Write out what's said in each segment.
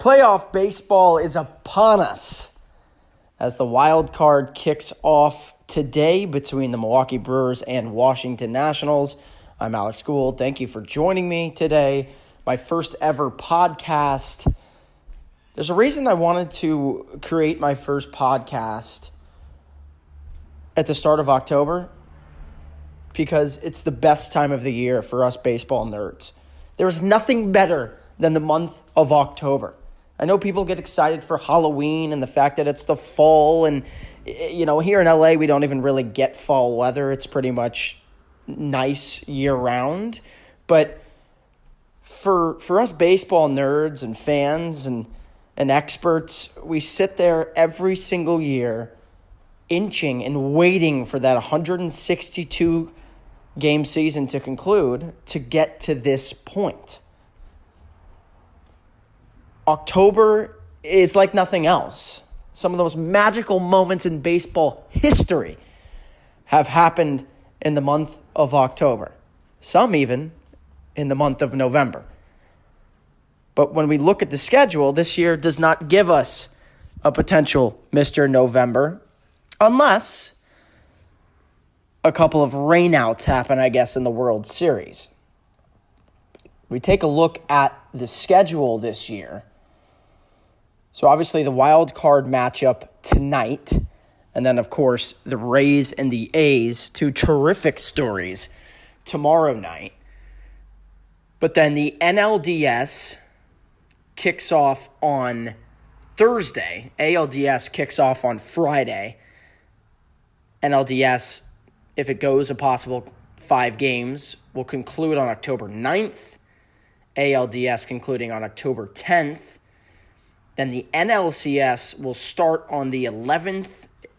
Playoff baseball is upon us as the wild card kicks off today between the Milwaukee Brewers and Washington Nationals. I'm Alex Gould. Thank you for joining me today. My first ever podcast. There's a reason I wanted to create my first podcast at the start of October, because it's the best time of the year for us baseball nerds. There is nothing better than the month of October. I know people get excited for Halloween and the fact that it's the fall, and here in LA we don't even really get fall weather. It's pretty much nice year round. But for us baseball nerds and fans and experts, we sit there every single year inching and waiting for that 162 game season to conclude to get to this point. October is like nothing else. Some of the most magical moments in baseball history have happened in the month of October. Some even in the month of November. But when we look at the schedule, this year does not give us a potential Mr. November unless a couple of rainouts happen, I guess, in the World Series. We take a look at the schedule this year. So obviously the wild card matchup tonight, and then of course the Rays and the A's, two terrific stories tomorrow night. But then the NLDS kicks off on Thursday. ALDS kicks off on Friday. NLDS, if it goes a possible 5 games, will conclude on October 9th. ALDS concluding on October 10th. Then the NLCS will start on the 11th.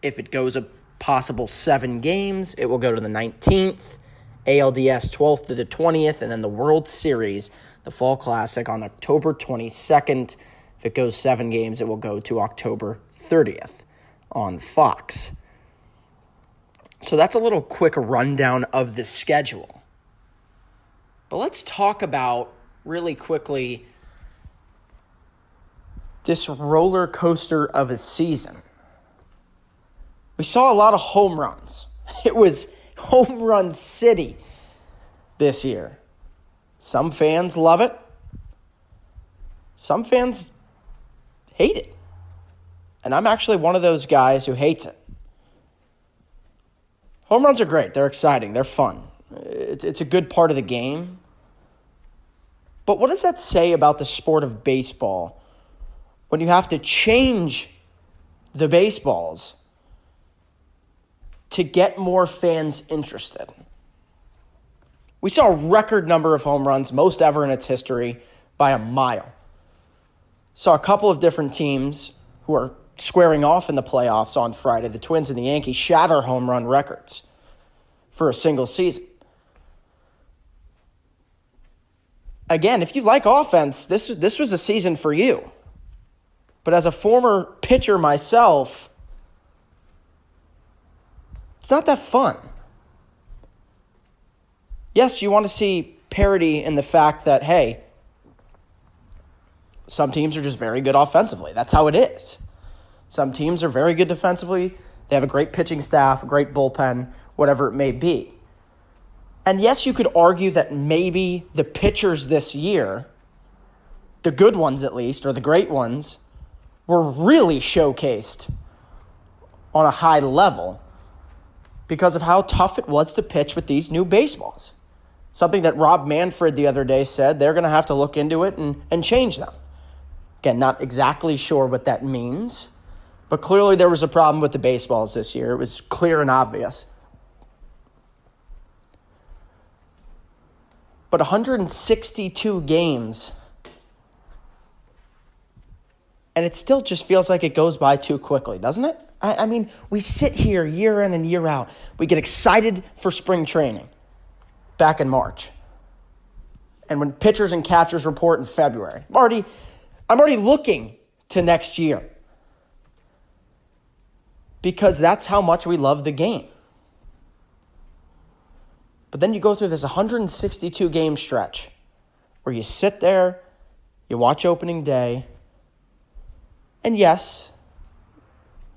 If it goes a possible 7 games, it will go to the 19th. ALDS 12th to the 20th. And then the World Series, the Fall Classic, on October 22nd. If it goes 7 games, it will go to October 30th on Fox. So that's a little quick rundown of the schedule. But let's talk about, really quickly, this roller coaster of a season. We saw a lot of home runs. It was home run city this year. Some fans love it. Some fans hate it. And I'm actually one of those guys who hates it. Home runs are great. They're exciting. They're fun. It's a good part of the game. But what does that say about the sport of baseball when you have to change the baseballs to get more fans interested? We saw a record number of home runs, most ever in its history, by a mile. Saw a couple of different teams who are squaring off in the playoffs on Friday. The Twins and the Yankees shatter home run records for a single season. Again, if you like offense, this was a season for you. But as a former pitcher myself, it's not that fun. Yes, you want to see parity in the fact that, hey, some teams are just very good offensively. That's how it is. Some teams are very good defensively. They have a great pitching staff, a great bullpen, whatever it may be. And yes, you could argue that maybe the pitchers this year, the good ones at least, or the great ones, were really showcased on a high level because of how tough it was to pitch with these new baseballs. Something that Rob Manfred the other day said they're going to have to look into it and change them. Again, not exactly sure what that means, but clearly there was a problem with the baseballs this year. It was clear and obvious. But 162 games, and it still just feels like it goes by too quickly, doesn't it? I mean, we sit here year in and year out. We get excited for spring training back in March. And when pitchers and catchers report in February, I'm already looking to next year. Because that's how much we love the game. But then you go through this 162 game stretch where you sit there, you watch opening day, And yes,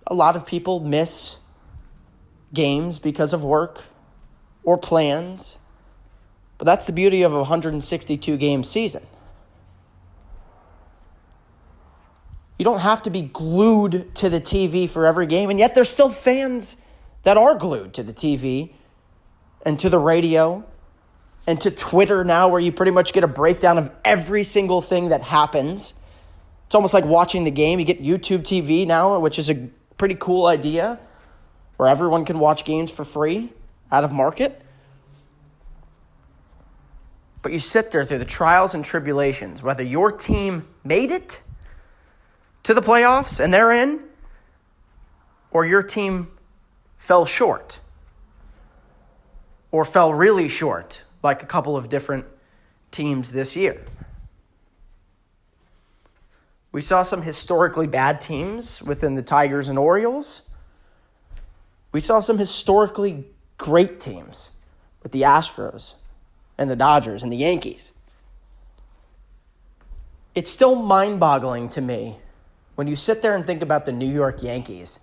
a lot of people miss games because of work or plans. But that's the beauty of a 162-game season. You don't have to be glued to the TV for every game, and yet there's still fans that are glued to the TV and to the radio and to Twitter now, where you pretty much get a breakdown of every single thing that happens. It's almost like watching the game. You get YouTube TV now, which is a pretty cool idea, where everyone can watch games for free out of market. But you sit there through the trials and tribulations, whether your team made it to the playoffs and they're in, or your team fell short or fell really short, like a couple of different teams this year. We saw some historically bad teams within the Tigers and Orioles. We saw some historically great teams with the Astros and the Dodgers and the Yankees. It's still mind-boggling to me when you sit there and think about the New York Yankees.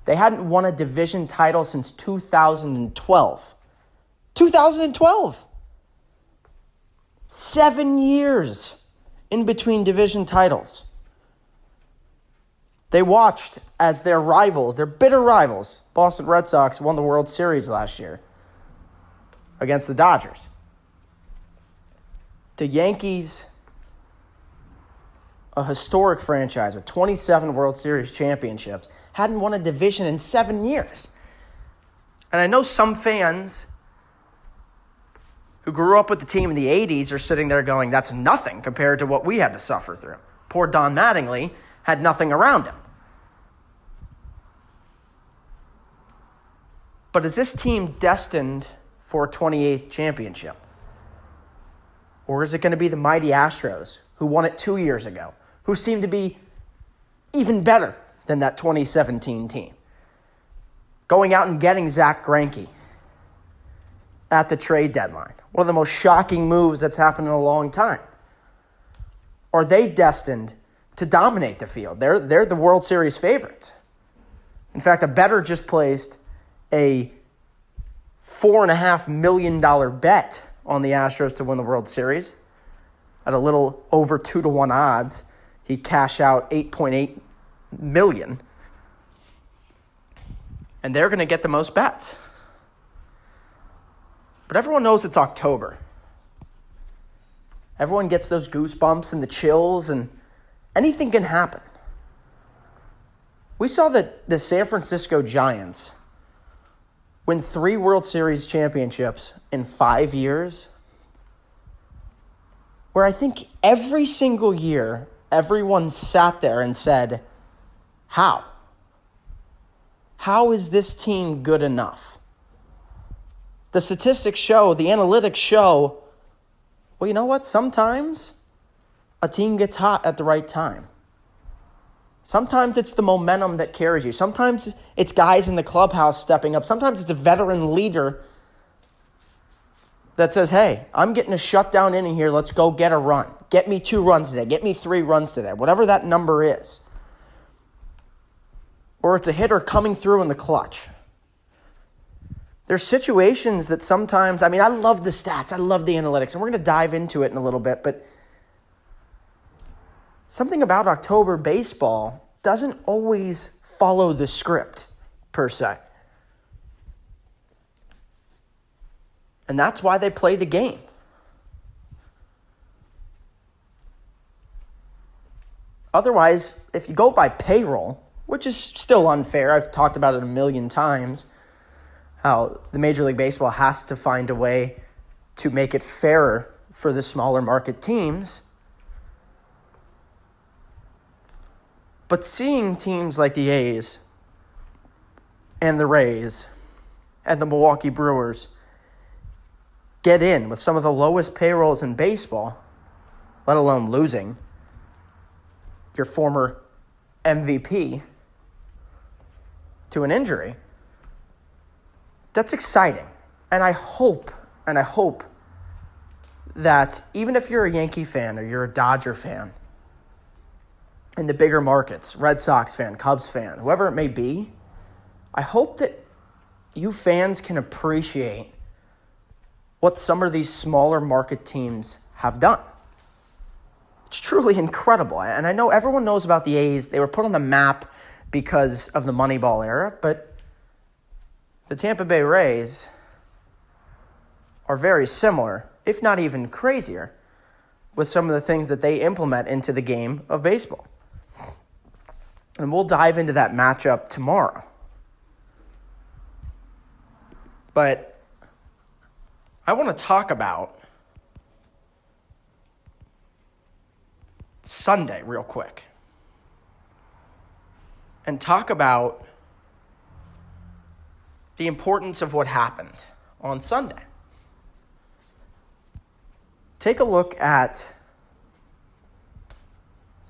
They hadn't won a division title since 2012. 2012! 7 years in between division titles. They watched as their rivals, their bitter rivals, Boston Red Sox, won the World Series last year against the Dodgers. The Yankees, a historic franchise with 27 World Series championships, hadn't won a division in 7 years. And I know some fans who grew up with the team in the 80s are sitting there going, that's nothing compared to what we had to suffer through. Poor Don Mattingly had nothing around him. But is this team destined for a 28th championship? Or is it going to be the mighty Astros, who won it 2 years ago, who seem to be even better than that 2017 team? Going out and getting Zach Greinke at the trade deadline. One of the most shocking moves that's happened in a long time. Are they destined to dominate the field? They're the World Series favorites. In fact, a bettor just placed a $4.5 million bet on the Astros to win the World Series at a little over 2-1 odds. He cashed out $8.8 million. And they're going to get the most bets. But everyone knows it's October. Everyone gets those goosebumps and the chills, and anything can happen. We saw that the San Francisco Giants win 3 World Series championships in 5 years, where I think every single year, everyone sat there and said, how? How is this team good enough? The statistics show, the analytics show, well, you know what? Sometimes a team gets hot at the right time. Sometimes it's the momentum that carries you. Sometimes it's guys in the clubhouse stepping up. Sometimes it's a veteran leader that says, hey, I'm getting a shutdown inning here. Let's go get a run. Get me 2 runs today. Get me 3 runs today. Whatever that number is. Or it's a hitter coming through in the clutch. There's situations that sometimes, I love the stats. I love the analytics. And we're going to dive into it in a little bit. But something about October baseball doesn't always follow the script, per se. And that's why they play the game. Otherwise, if you go by payroll, which is still unfair, I've talked about it a million times, how the Major League Baseball has to find a way to make it fairer for the smaller market teams. But seeing teams like the A's and the Rays and the Milwaukee Brewers get in with some of the lowest payrolls in baseball, let alone losing your former MVP to an injury, that's exciting. And I hope that even if you're a Yankee fan or you're a Dodger fan, in the bigger markets, Red Sox fan, Cubs fan, whoever it may be, I hope that you fans can appreciate what some of these smaller market teams have done. It's truly incredible. And I know everyone knows about the A's. They were put on the map because of the Moneyball era, but the Tampa Bay Rays are very similar, if not even crazier, with some of the things that they implement into the game of baseball. And we'll dive into that matchup tomorrow. But I want to talk about Sunday real quick. And talk about the importance of what happened on Sunday. Take a look at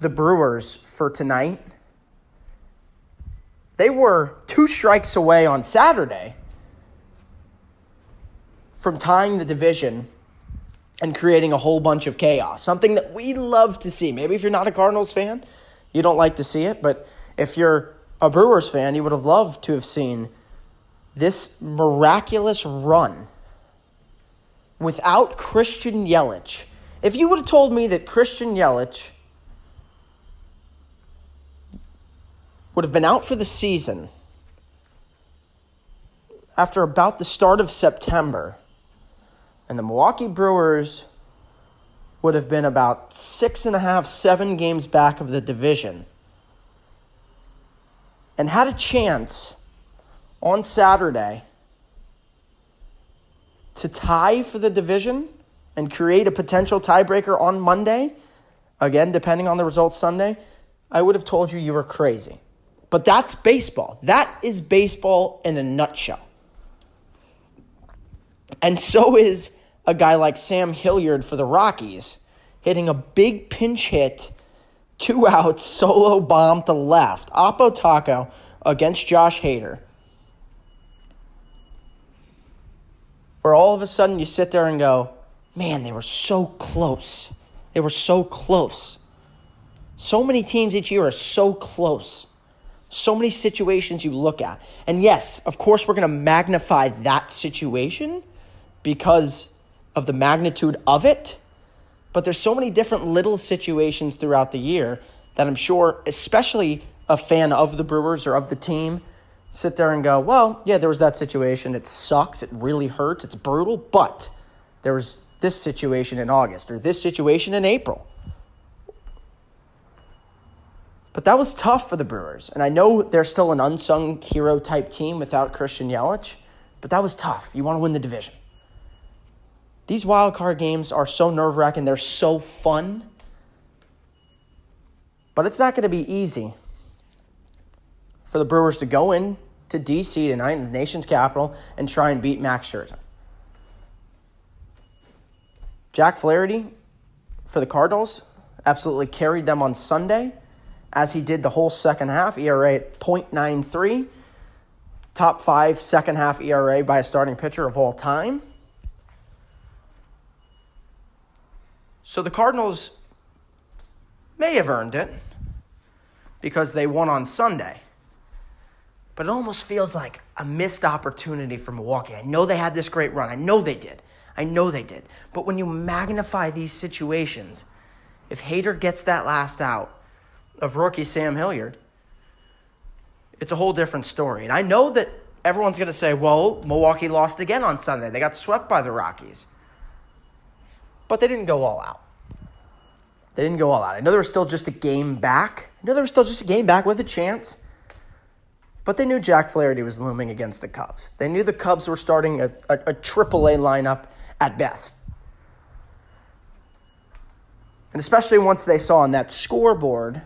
the Brewers for tonight. They were 2 strikes away on Saturday from tying the division and creating a whole bunch of chaos. Something that we love to see. Maybe if you're not a Cardinals fan, you don't like to see it. But if you're a Brewers fan, you would have loved to have seen this miraculous run without Christian Yelich. If you would have told me that Christian Yelich would have been out for the season after about the start of September, and the Milwaukee Brewers would have been about 6.5, 7 games back of the division, and had a chance on Saturday to tie for the division and create a potential tiebreaker on Monday, again, depending on the results Sunday, I would have told you were crazy. But that's baseball. That is baseball in a nutshell. And so is a guy like Sam Hilliard for the Rockies, hitting a big pinch hit, 2 outs, solo bomb to left. Oppo Taco against Josh Hader. Where all of a sudden you sit there and go, man, they were so close. They were so close. So many teams each year are so close. So many situations you look at. And yes, of course, we're going to magnify that situation because of the magnitude of it. But there's so many different little situations throughout the year that I'm sure, especially a fan of the Brewers or of the team, sit there and go, well, yeah, there was that situation. It sucks. It really hurts. It's brutal. But there was this situation in August or this situation in April. But that was tough for the Brewers. And I know they're still an unsung hero type team without Christian Yelich, but that was tough. You want to win the division. These wild card games are so nerve-wracking. They're so fun. But it's not going to be easy for the Brewers to go in to D.C. tonight in the nation's capital and try and beat Max Scherzer. Jack Flaherty for the Cardinals absolutely carried them on Sunday, as he did the whole second half, ERA at .93. Top 5 second half ERA by a starting pitcher of all time. So the Cardinals may have earned it because they won on Sunday. But it almost feels like a missed opportunity for Milwaukee. I know they had this great run. I know they did. But when you magnify these situations, if Hader gets that last out of rookie Sam Hilliard, it's a whole different story. And I know that everyone's going to say, well, Milwaukee lost again on Sunday. They got swept by the Rockies. But they didn't go all out. I know they were still just a game back. With a chance. But they knew Jack Flaherty was looming against the Cubs. They knew the Cubs were starting a AAA lineup at best. And especially once they saw on that scoreboard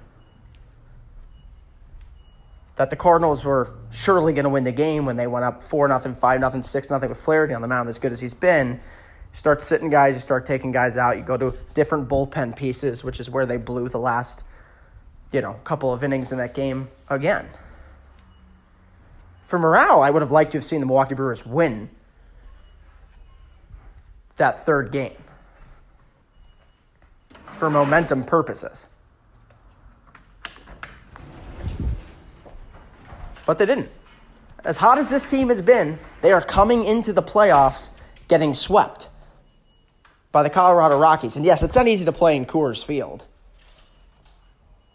that the Cardinals were surely going to win the game when they went up 4-0, 5-0, 6-0 with Flaherty on the mound, as good as he's been. You start sitting guys, you start taking guys out, you go to different bullpen pieces, which is where they blew the last, couple of innings in that game again. For morale, I would have liked to have seen the Milwaukee Brewers win that third game for momentum purposes. But they didn't. As hot as this team has been, they are coming into the playoffs getting swept by the Colorado Rockies. And yes, it's not easy to play in Coors Field.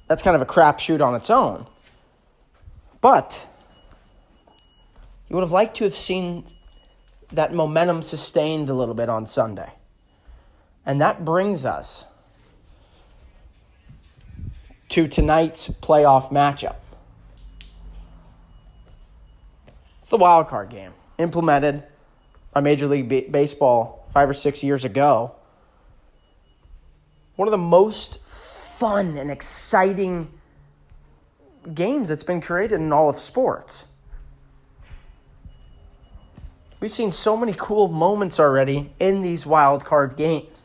That's kind of a crapshoot on its own. But you would have liked to have seen that momentum sustained a little bit on Sunday. And that brings us to tonight's playoff matchup. It's the wild card game, implemented by Major League Baseball 5 or 6 years ago. One of the most fun and exciting games that's been created in all of sports. We've seen so many cool moments already in these wild card games.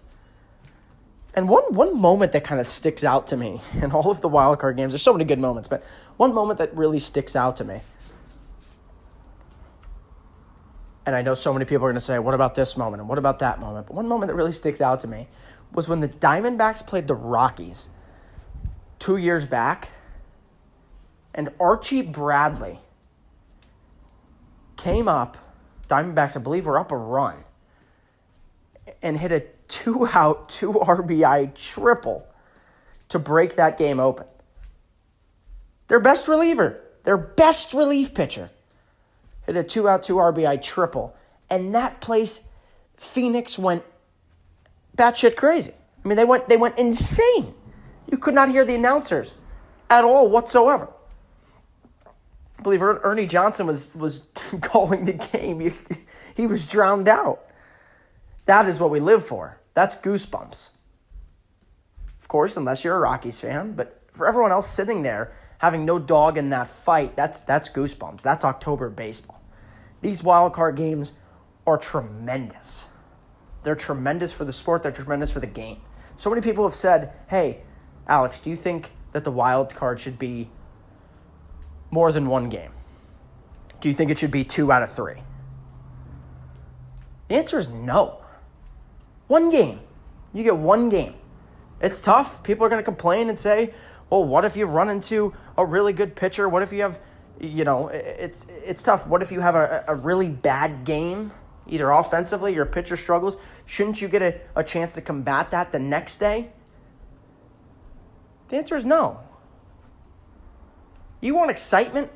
And one moment that kind of sticks out to me in all of the wild card games, there's so many good moments, but one moment that really sticks out to me, and I know so many people are going to say, what about this moment and what about that moment? But one moment that really sticks out to me was when the Diamondbacks played the Rockies 2 years back, and Archie Bradley came up, Diamondbacks, I believe, were up a run, and hit a 2-out, 2 RBI triple to break that game open. Their best reliever, their best relief pitcher, hit a 2-out, 2 RBI triple. And that place, Phoenix went batshit crazy. I mean, they went insane. You could not hear the announcers at all whatsoever. I believe Ernie Johnson was calling the game. He was drowned out. That is what we live for. That's goosebumps. Of course, unless you're a Rockies fan, but for everyone else sitting there having no dog in that fight, that's goosebumps. That's October baseball. These wild card games are tremendous. They're tremendous for the sport. They're tremendous for the game. So many people have said, hey, Alex, do you think that the wild card should be more than one game? Do you think it should be 2 out of 3? The answer is no. One game. You get one game. It's tough. People are going to complain and say, well, what if you run into a really good pitcher? What if you have, it's tough. What if you have a really bad game, either offensively, your pitcher struggles? Shouldn't you get a chance to combat that the next day? The answer is no. You want excitement?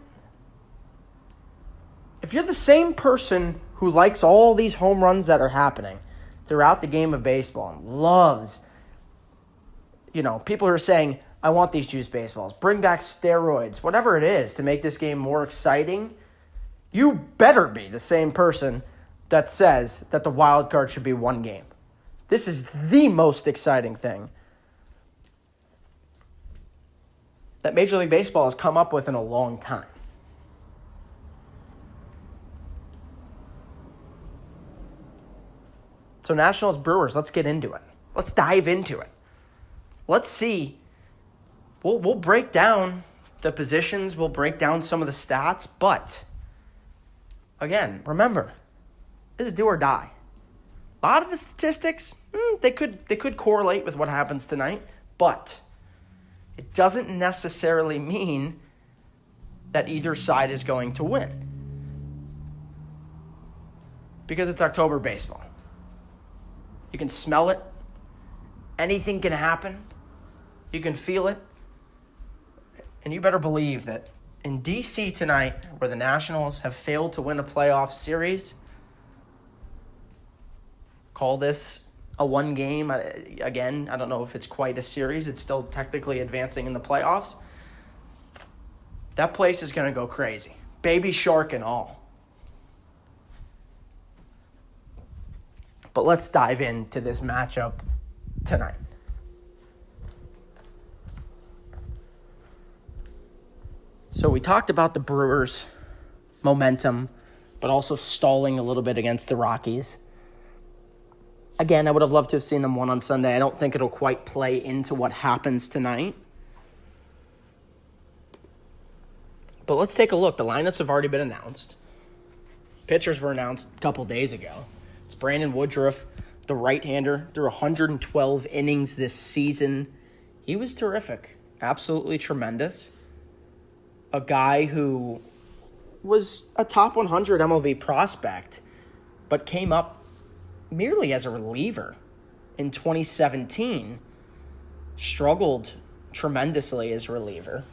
If you're the same person who likes all these home runs that are happening throughout the game of baseball and loves, people who are saying, I want these juice baseballs, bring back steroids, whatever it is to make this game more exciting, you better be the same person that says that the wild card should be one game. This is the most exciting thing that Major League Baseball has come up with in a long time. So Nationals, Brewers, let's get into it. Let's dive into it. Let's see. We'll break down the positions. We'll break down some of the stats. But, again, remember, this is do or die. A lot of the statistics, they could correlate with what happens tonight. But it doesn't necessarily mean that either side is going to win. Because it's October baseball. You can smell it. Anything can happen. You can feel it. And you better believe that in D.C. tonight, where the Nationals have failed to win a playoff series, call this a one game. Again, I don't know if it's quite a series. It's still technically advancing in the playoffs. That place is going to go crazy. Baby shark and all. But let's dive into this matchup tonight. So we talked about the Brewers' momentum, but also stalling a little bit against the Rockies. Again, I would have loved to have seen them win on Sunday. I don't think it'll quite play into what happens tonight. But let's take a look. The lineups have already been announced. Pitchers were announced a couple days ago. It's Brandon Woodruff, the right-hander, threw 112 innings this season. He was terrific, absolutely tremendous. A guy who was a top 100 MLB prospect, but came up merely as a reliever in 2017. Struggled tremendously as a reliever.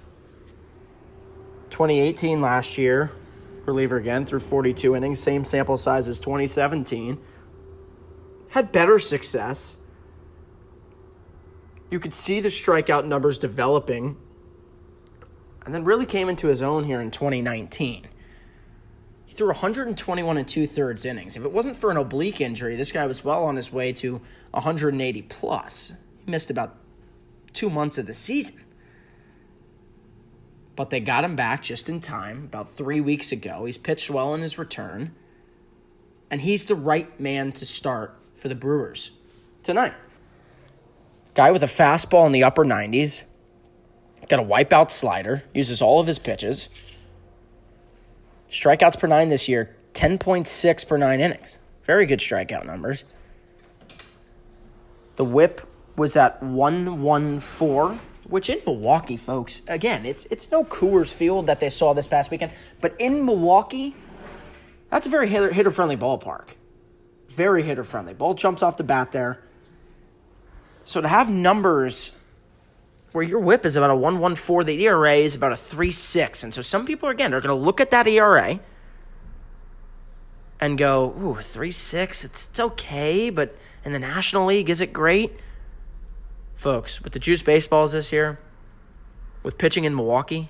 2018 last year, reliever again, through 42 innings, same sample size as 2017. Had better success. You could see the strikeout numbers developing, and then really came into his own here in 2019. He threw 121 and 2/3 innings. If it wasn't for an oblique injury, this guy was well on his way to 180 plus. He missed about 2 months of the season. But they got him back just in time, about 3 weeks ago. He's pitched well in his return, and he's the right man to start for the Brewers tonight. Guy with a fastball in the upper 90s, got a wipeout slider, uses all of his pitches. Strikeouts per 9 this year, 10.6 per 9 innings. Very good strikeout numbers. The whip was at 114, which in Milwaukee, folks, again, it's no Coors Field that they saw this past weekend, but in Milwaukee, that's a very hitter-friendly ballpark. Very hitter-friendly. Ball jumps off the bat there. So to have numbers where your whip is about a 1.14, the ERA is about a 3.6, and so some people, again, are going to look at that ERA and go, ooh, 3.6, it's okay, but in the National League, is it great? Folks, with the juice baseballs this year, with pitching in Milwaukee,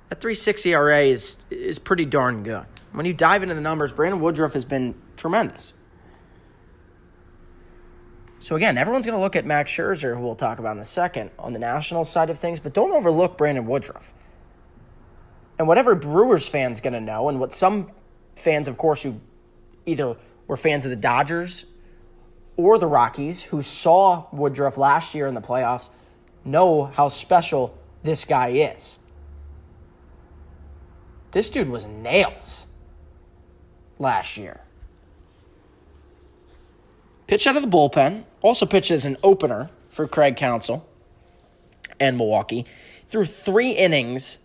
that 3.6 ERA is pretty darn good. When you dive into the numbers, Brandon Woodruff has been tremendous. So again, everyone's going to look at Max Scherzer, who we'll talk about in a second, on the national side of things, but don't overlook Brandon Woodruff. And what every Brewers fan's going to know, and what some fans, of course, who either were fans of the Dodgers or the Rockies, who saw Woodruff last year in the playoffs, know how special this guy is. This dude was nails last year. Pitched out of the bullpen, also pitched as an opener for Craig Counsell and Milwaukee. Threw 3 innings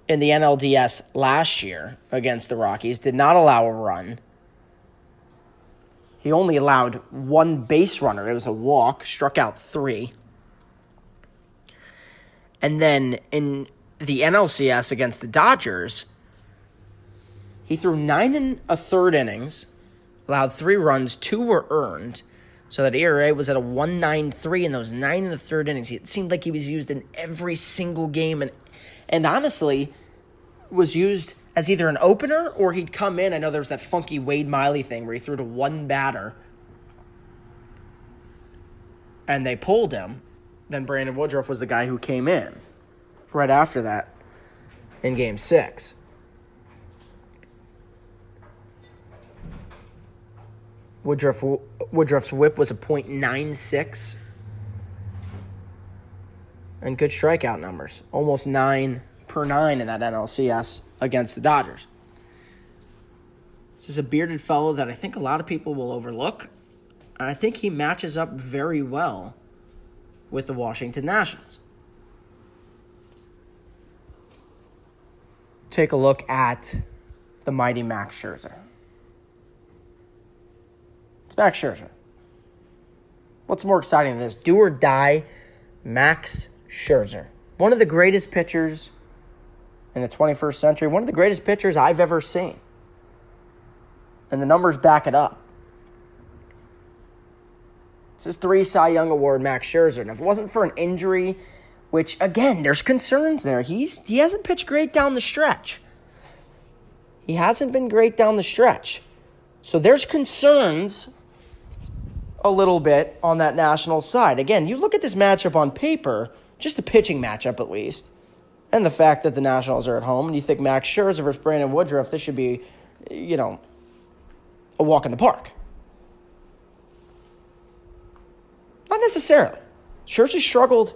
in the NLDS last year against the Rockies. Did not allow a run. He only allowed 1 base runner. It was a walk. Struck out 3. And then in the NLCS against the Dodgers, he threw 9 1/3 innings, allowed 3 runs, 2 were earned, so that ERA was at a 1.93 in those 9 1/3 innings. It seemed like he was used in every single game, and honestly was used as either an opener or he'd come in. I know there was that funky Wade Miley thing where he threw to 1 batter and they pulled him. Then Brandon Woodruff was the guy who came in right after that in Game 6. Woodruff's whip was a .96 and good strikeout numbers. Almost 9 per 9 in that NLCS against the Dodgers. This is a bearded fellow that I think a lot of people will overlook, and I think he matches up very well with the Washington Nationals. Take a look at the mighty Max Scherzer. It's Max Scherzer. What's more exciting than this? Do or die, Max Scherzer. One of the greatest pitchers in the 21st century. One of the greatest pitchers I've ever seen. And the numbers back it up. This is 3 Cy Young Award Max Scherzer. And if it wasn't for an injury, which, again, there's concerns there. He hasn't pitched great down the stretch. He hasn't been great down the stretch. So there's concerns a little bit on that national side. Again, you look at this matchup on paper, just a pitching matchup at least, and the fact that the Nationals are at home, and you think Max Scherzer versus Brandon Woodruff, this should be, a walk in the park. Not necessarily. Scherzer struggled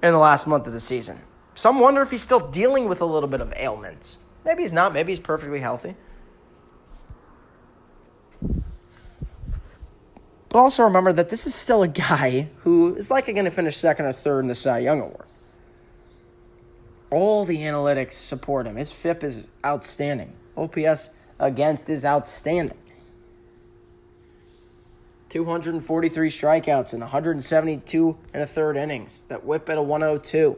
in the last month of the season. Some wonder if he's still dealing with a little bit of ailments. Maybe he's not. Maybe he's perfectly healthy. But also remember that this is still a guy who is likely going to finish second or third in the Cy Young Award. All the analytics support him. His FIP is outstanding. OPS against is outstanding. 243 strikeouts and 172 and a third innings. That whip at a 102.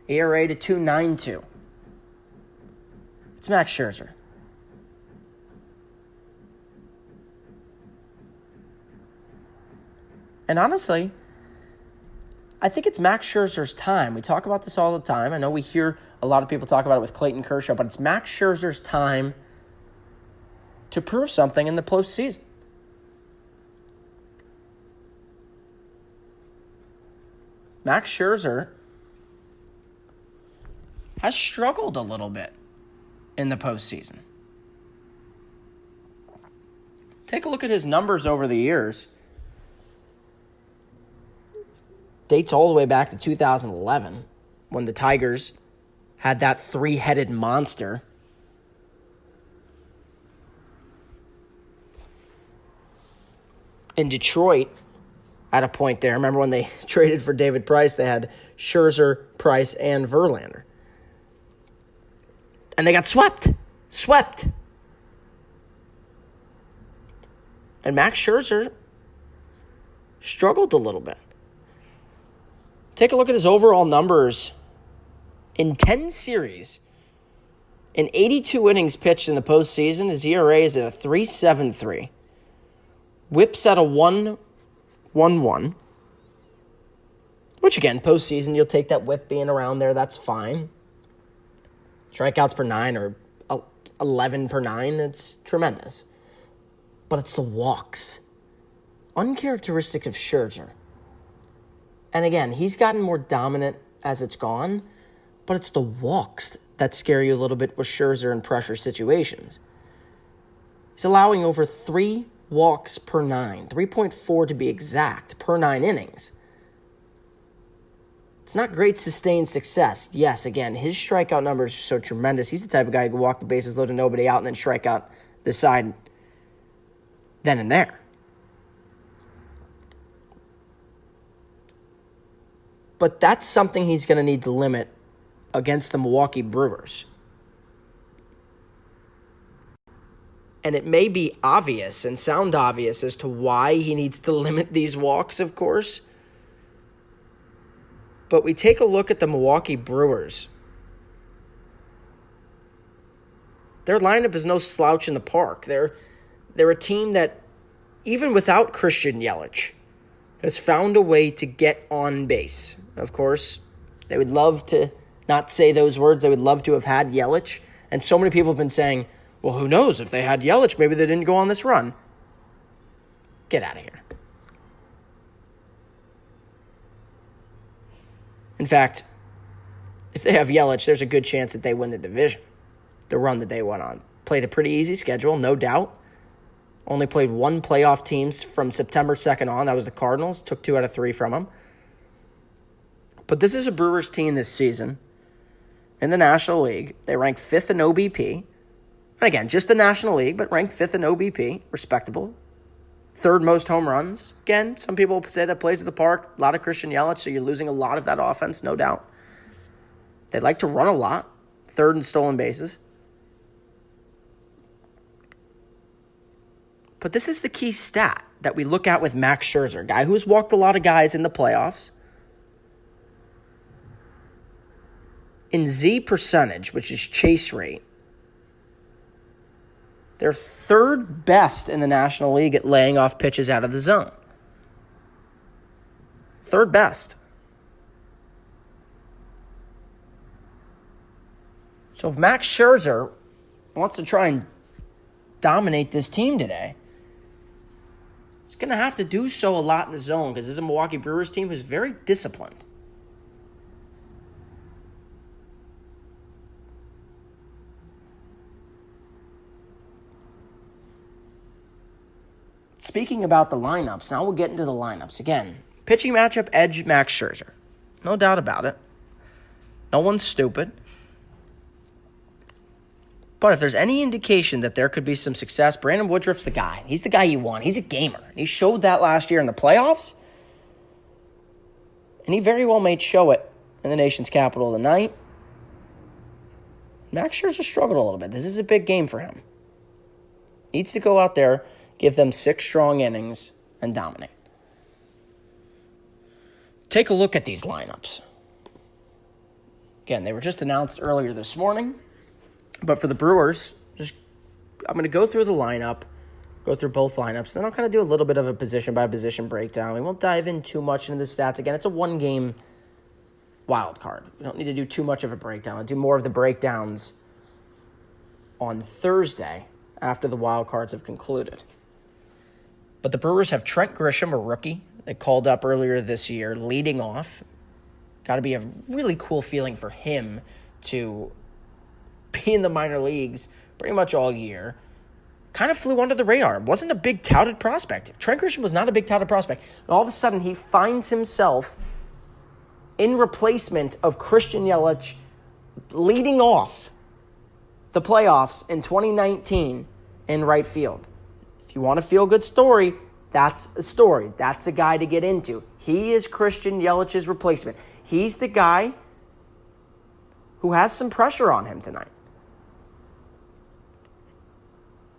ERA to 2.92. It's Max Scherzer. And honestly, I think it's Max Scherzer's time. We talk about this all the time. I know we hear a lot of people talk about it with Clayton Kershaw, but it's Max Scherzer's time to prove something in the postseason. Max Scherzer has struggled a little bit in the postseason. Take a look at his numbers over the years. Dates all the way back to 2011 when the Tigers had that three-headed monster. In Detroit, at a point there, remember when they traded for David Price, they had Scherzer, Price, and Verlander. And they got swept. And Max Scherzer struggled a little bit. Take a look at his overall numbers. In 10 series, in 82 innings pitched in the postseason, his ERA is at a 3.73. Whips at a 1.11. Which, again, postseason, you'll take that whip being around there. That's fine. Strikeouts per 9 or 11 per 9. It's tremendous. But it's the walks. Uncharacteristic of Scherzer. And again, he's gotten more dominant as it's gone, but it's the walks that scare you a little bit with Scherzer in pressure situations. He's allowing over 3 walks per 9, 3.4 to be exact, per 9 innings. It's not great sustained success. Yes, again, his strikeout numbers are so tremendous. He's the type of guy who can walk the bases, load to nobody out, and then strike out the side then and there. But that's something he's going to need to limit against the Milwaukee Brewers. And it may be obvious and sound obvious as to why he needs to limit these walks, of course. But we take a look at the Milwaukee Brewers. Their lineup is no slouch in the park. They're a team that, even without Christian Yelich, has found a way to get on base. Of course, they would love to not say those words. They would love to have had Yelich. And so many people have been saying, well, who knows? If they had Yelich, maybe they didn't go on this run. Get out of here. In fact, if they have Yelich, there's a good chance that they win the division. The run that they went on. Played a pretty easy schedule, no doubt. Only played 1 playoff teams from September 2nd on. That was the Cardinals. Took 2 out of 3 from them. But this is a Brewers team this season in the National League. They ranked 5th in OBP. And again, just the National League, but ranked 5th in OBP. Respectable. 3rd most home runs. Again, some people say that plays at the park. A lot of Christian Yelich, so you're losing a lot of that offense, no doubt. They like to run a lot. 3rd in stolen bases. But this is the key stat that we look at with Max Scherzer, guy who's walked a lot of guys in the playoffs. In Z percentage, which is chase rate, they're 3rd best in the National League at laying off pitches out of the zone. 3rd best. So if Max Scherzer wants to try and dominate this team today, he's going to have to do so a lot in the zone because this is a Milwaukee Brewers team who's very disciplined. Speaking about the lineups, now we'll get into the lineups. Again, pitching matchup, edge, Max Scherzer. No doubt about it. No one's stupid. But if there's any indication that there could be some success, Brandon Woodruff's the guy. He's the guy you want. He's a gamer. He showed that last year in the playoffs. And he very well may show it in the nation's capital tonight. Max Scherzer struggled a little bit. This is a big game for him. Needs to go out there, give them 6 strong innings, and dominate. Take a look at these lineups. Again, they were just announced earlier this morning. But for the Brewers, I'm going to go through the lineup, go through both lineups, then I'll kind of do a little bit of a position-by-position breakdown. We won't dive in too much into the stats. Again, it's a one-game wild card. We don't need to do too much of a breakdown. I'll do more of the breakdowns on Thursday after the wild cards have concluded. But the Brewers have Trent Grisham, a rookie, they called up earlier this year, leading off. Got to be a really cool feeling for him to be in the minor leagues pretty much all year. Kind of flew under the radar. Wasn't a big touted prospect. Trent Grisham was not a big touted prospect. And all of a sudden, he finds himself in replacement of Christian Yelich leading off the playoffs in 2019 in right field. If you want a feel-good story, that's a story. That's a guy to get into. He is Christian Yelich's replacement. He's the guy who has some pressure on him tonight.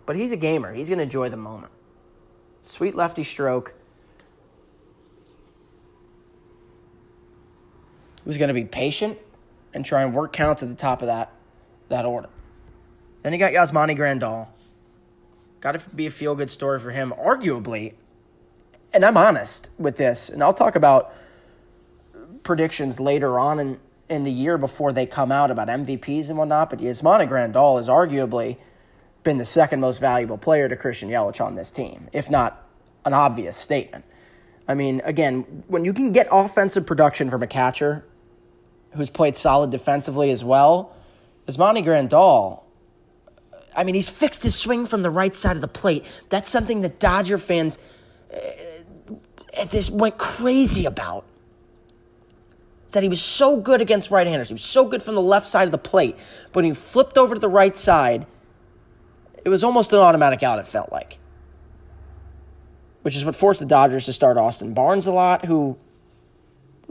But he's a gamer. He's going to enjoy the moment. Sweet lefty stroke. Who's going to be patient and try and work counts at the top of that order. Then you got Yasmani Grandal. Got to be a feel-good story for him. Arguably, and I'm honest with this, and I'll talk about predictions later on in the year before they come out about MVPs and whatnot, but Yasmani Grandal has arguably been the second most valuable player to Christian Yelich on this team, if not an obvious statement. I mean, again, when you can get offensive production from a catcher who's played solid defensively as well, Yasmani Grandal, I mean, he's fixed his swing from the right side of the plate. That's something that Dodger fans this went crazy about. Said he was so good against right-handers. He was so good from the left side of the plate. But when he flipped over to the right side, it was almost an automatic out, it felt like. Which is what forced the Dodgers to start Austin Barnes a lot, who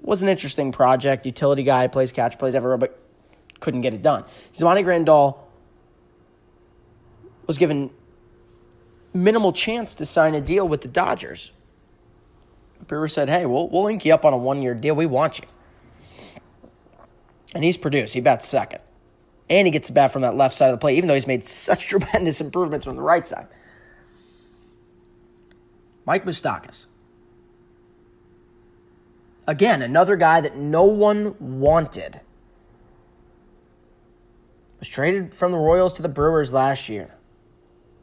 was an interesting project. Utility guy, plays catch, plays everywhere, but couldn't get it done. Yasmani Grandal was given minimal chance to sign a deal with the Dodgers. The Brewers said, hey, we'll link you up on a 1-year deal. We want you. And he's produced. He bats second. And he gets the bat from that left side of the plate, even though he's made such tremendous improvements from the right side. Mike Moustakas. Again, another guy that no one wanted. Was traded from the Royals to the Brewers last year.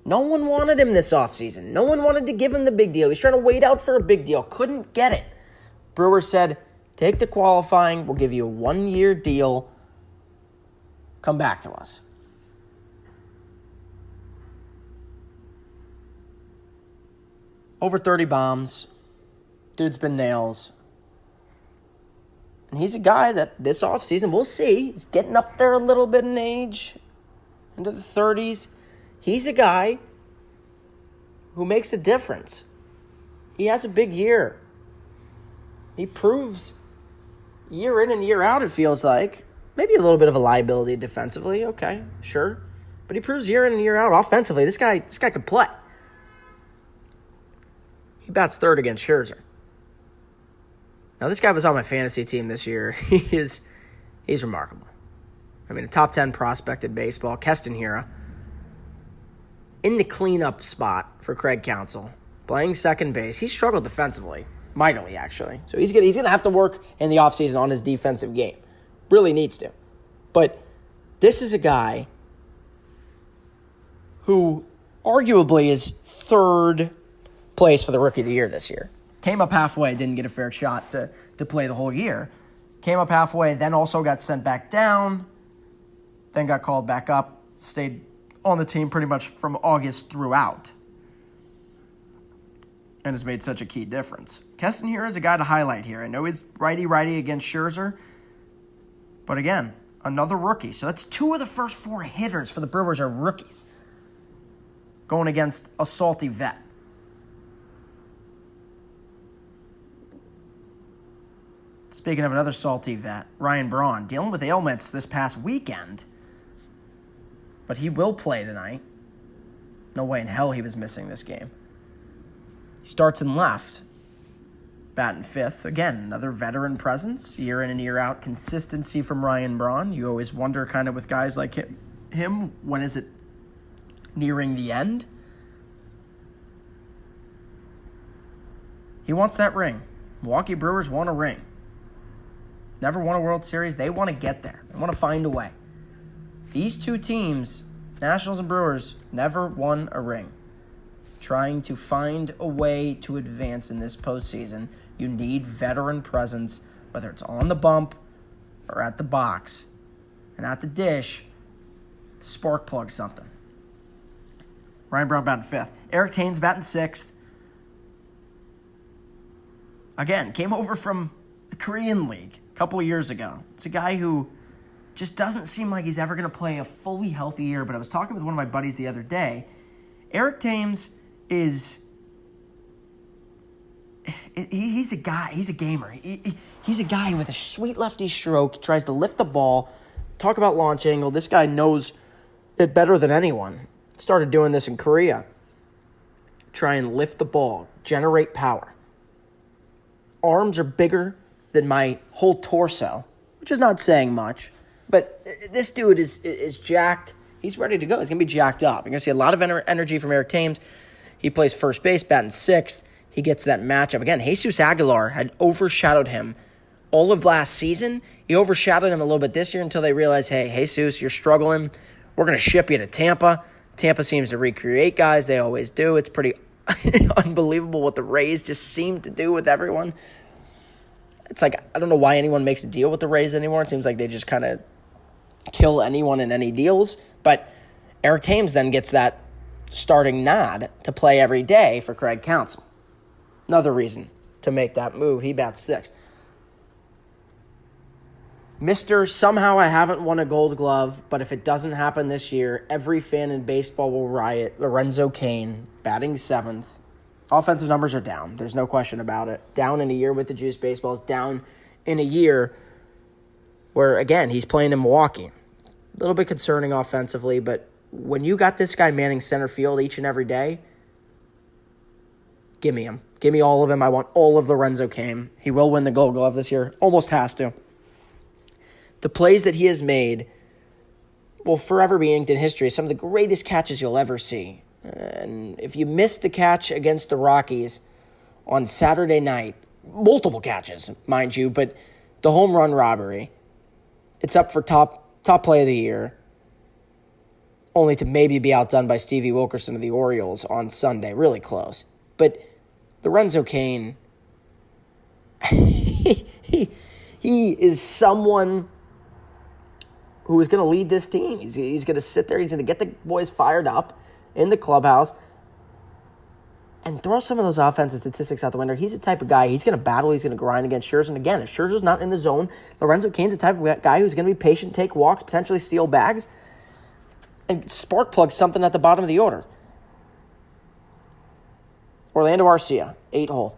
No one wanted him this offseason. No one wanted to give him the big deal. He was trying to wait out for a big deal. Couldn't get it. Brewers said, take the qualifying. We'll give you a 1-year deal. Come back to us. Over 30 bombs. Dude's been nails. And he's a guy that this offseason, we'll see. He's getting up there a little bit in age. Into the 30s. He's a guy who makes a difference. He has a big year. He proves year in and year out, it feels like. Maybe a little bit of a liability defensively. Okay, sure. But he proves year in and year out offensively. This guy could play. He bats third against Scherzer. Now, this guy was on my fantasy team this year. He's remarkable. I mean, a top 10 prospect in baseball. Keston Hiura. In the cleanup spot for Craig Counsell, playing second base. He struggled defensively, mightily actually. So he's gonna have to work in the offseason on his defensive game. Really needs to. But this is a guy who arguably is third place for the Rookie of the Year this year. Came up halfway, didn't get a fair shot to play the whole year. Came up halfway, then also got sent back down, then got called back up, stayed on the team pretty much from August throughout. And has made such a key difference. Keston Hiura is a guy to highlight here. I know he's righty-righty against Scherzer. But again, another rookie. So that's 2 of the first 4 hitters for the Brewers are rookies. Going against a salty vet. Speaking of another salty vet, Ryan Braun, dealing with ailments this past weekend. but he will play tonight. No way in hell he was missing this game. He starts in left, batting fifth. Again, another veteran presence, year in and year out. Consistency from Ryan Braun. You always wonder kind of with guys like him, when is it nearing the end? He wants that ring. Milwaukee Brewers want a ring. Never won a World Series. They want to get there. They want to find a way. These two teams, Nationals and Brewers, never won a ring. Trying to find a way to advance in this postseason, you need veteran presence, whether it's on the bump or at the box and at the dish, to spark plug something. Ryan Braun batting fifth. Eric Thames batting sixth. Again, came over from the Korean League a couple of years ago. It's a guy who just doesn't seem like he's ever going to play a fully healthy year, but I was talking with one of my buddies the other day. Eric Thames is... He's a guy. He's a gamer. He's a guy with a sweet lefty stroke. He tries to lift the ball. Talk about launch angle. This guy knows it better than anyone. Started doing this in Korea. Try and lift the ball. Generate power. Arms are bigger than my whole torso, which is not saying much. But this dude is jacked. He's ready to go. He's going to be jacked up. You're going to see a lot of energy from Eric Thames. He plays first base, batting sixth. He gets that matchup. Again, Jesus Aguilar had overshadowed him all of last season. He overshadowed him a little bit this year until they realized, hey, Jesus, you're struggling. We're going to ship you to Tampa. Tampa seems to recreate guys. They always do. It's pretty unbelievable what the Rays just seem to do with everyone. It's like, I don't know why anyone makes a deal with the Rays anymore. It seems like they just kind of kill anyone in any deals. But Eric Thames then gets that starting nod to play every day for Craig Counsell. Another reason to make that move. He bats sixth. Mr. Somehow I haven't won a Gold Glove, but if it doesn't happen this year, every fan in baseball will riot. Lorenzo Cain, batting seventh. Offensive numbers are down. There's no question about it. Down in a year with the Juice Baseballs. Down in a year where, again, he's playing in Milwaukee. A little bit concerning offensively, but when you got this guy manning center field each and every day, give me him. Give me all of him. I want all of Lorenzo Cain. He will win the Gold Glove this year. Almost has to. The plays that he has made will forever be inked in history. Some of the greatest catches you'll ever see. And if you missed the catch against the Rockies on Saturday night, multiple catches, mind you, but the home run robbery, it's up for top play of the year, only to maybe be outdone by Stevie Wilkerson of the Orioles on Sunday. Really close. But Lorenzo Cain, he is someone who is going to lead this team. He's going to sit there. He's going to get the boys fired up in the clubhouse and throw some of those offensive statistics out the window. He's the type of guy, he's going to battle, he's going to grind against Scherzer. And again, if Scherzer's not in the zone, Lorenzo Cain's the type of guy who's going to be patient, take walks, potentially steal bags, and spark plug something at the bottom of the order. Orlando Arcia, 8-hole.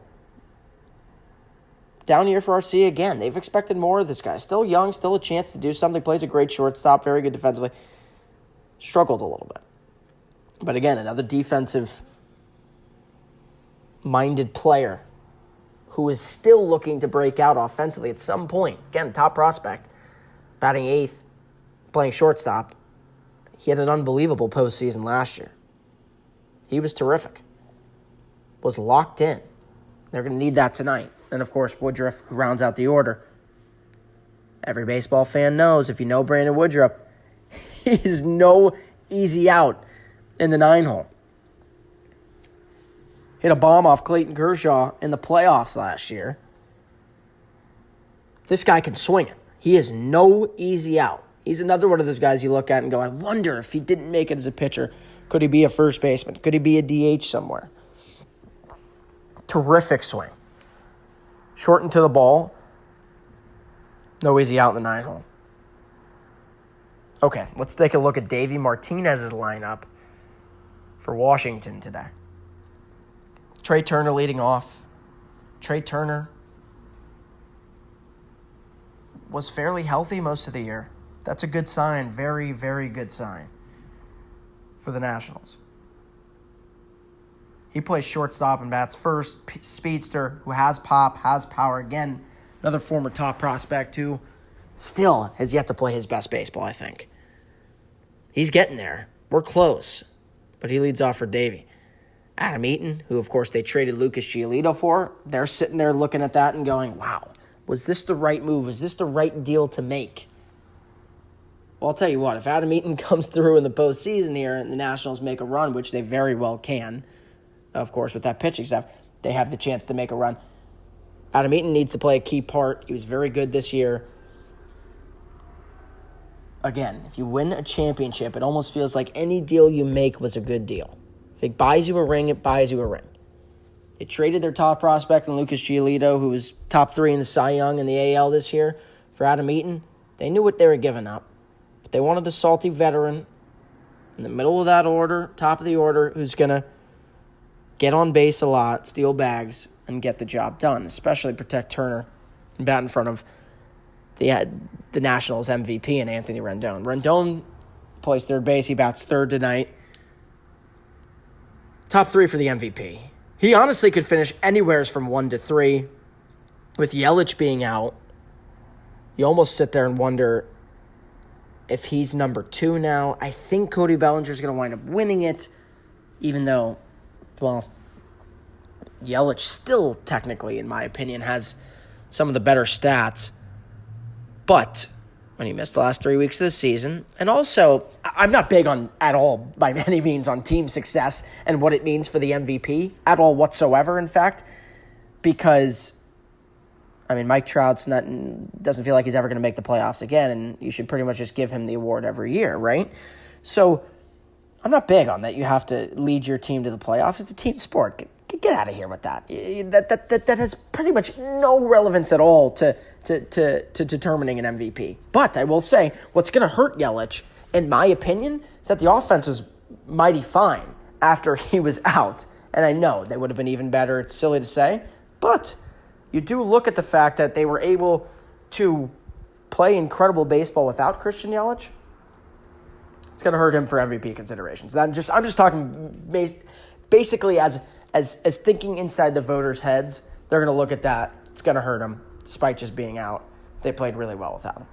Down year for Arcia again. They've expected more of this guy. Still young, still a chance to do something. Plays a great shortstop, very good defensively. Struggled a little bit. But again, another defensive-minded player who is still looking to break out offensively at some point. Again, top prospect, batting eighth, playing shortstop. He had an unbelievable postseason last year. He was terrific. Was locked in. They're going to need that tonight. And, of course, Woodruff, who rounds out the order. Every baseball fan knows, if you know Brandon Woodruff, he is no easy out in the 9-hole. Hit a bomb off Clayton Kershaw in the playoffs last year. This guy can swing it. He is no easy out. He's another one of those guys you look at and go, I wonder if he didn't make it as a pitcher, could he be a first baseman? Could he be a DH somewhere? Terrific swing. Short into the ball. No easy out in the 9-hole. Okay, let's take a look at Davey Martinez's lineup for Washington today. Trey Turner leading off. Trey Turner was fairly healthy most of the year. That's a good sign. Very, very good sign. for the Nationals. He plays shortstop and bats first. Speedster, who has pop, has power. Again, another former top prospect who still has yet to play his best baseball, I think. He's getting there. We're close. But he leads off for Davey. Adam Eaton, who, of course, they traded Lucas Giolito for, they're sitting there looking at that and going, wow, was this the right move? Was this the right deal to make? Well, I'll tell you what, if Adam Eaton comes through in the postseason here and the Nationals make a run, which they very well can, of course, with that pitching staff, they have the chance to make a run. Adam Eaton needs to play a key part. He was very good this year. Again, if you win a championship, it almost feels like any deal you make was a good deal. If it buys you a ring, it buys you a ring. They traded their top prospect in Lucas Giolito, who was top 3 in the Cy Young in the AL this year, for Adam Eaton. They knew what they were giving up. But they wanted a salty veteran in the middle of that order, top of the order, who's going to get on base a lot, steal bags, and get the job done, especially protect Turner and bat in front of the Nationals MVP and Anthony Rendon. Rendon plays third base. He bats third tonight. Top 3 for the MVP. He honestly could finish anywhere from 1 to 3. With Yelich being out, you almost sit there and wonder if he's number 2 now. I think Cody Bellinger's going to wind up winning it, even though, well, Yelich still technically, in my opinion, has some of the better stats. But when he missed the last 3 weeks of the season, and also, I'm not big on, at all, by any means, on team success and what it means for the MVP, at all whatsoever, in fact, because, I mean, Mike Trout's doesn't feel like he's ever going to make the playoffs again, and you should pretty much just give him the award every year, right? So, I'm not big on that you have to lead your team to the playoffs. It's a team sport. Get out of here with that. That has pretty much no relevance at all to determining an MVP. But I will say, what's going to hurt Yelich, in my opinion, is that the offense was mighty fine after he was out. And I know they would have been even better. It's silly to say. But you do look at the fact that they were able to play incredible baseball without Christian Yelich. It's going to hurt him for MVP considerations. I'm just talking basically as thinking inside the voters' heads. They're going to look at that. It's going to hurt him, despite just being out. They played really well without him.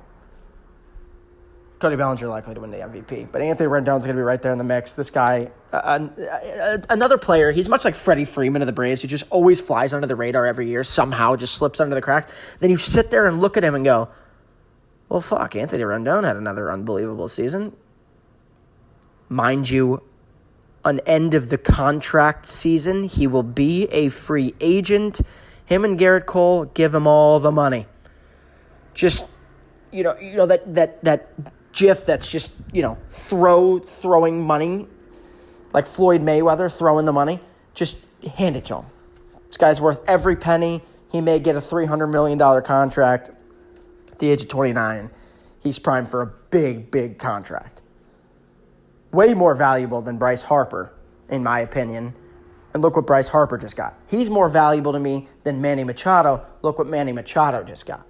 Cody Bellinger likely to win the MVP, but Anthony Rendon's going to be right there in the mix. This guy, another player, he's much like Freddie Freeman of the Braves. He just always flies under the radar every year, somehow just slips under the cracks. Then you sit there and look at him and go, well, fuck, Anthony Rendon had another unbelievable season. Mind you, an end of the contract season. He will be a free agent. Him and Garrett Cole, give him all the money. Just, you know that GIF that's just, throwing money, like Floyd Mayweather throwing the money. Just hand it to him. This guy's worth every penny. He may get a $300 million contract at the age of 29. He's primed for a big, big contract. Way more valuable than Bryce Harper, in my opinion. And look what Bryce Harper just got. He's more valuable to me than Manny Machado. Look what Manny Machado just got.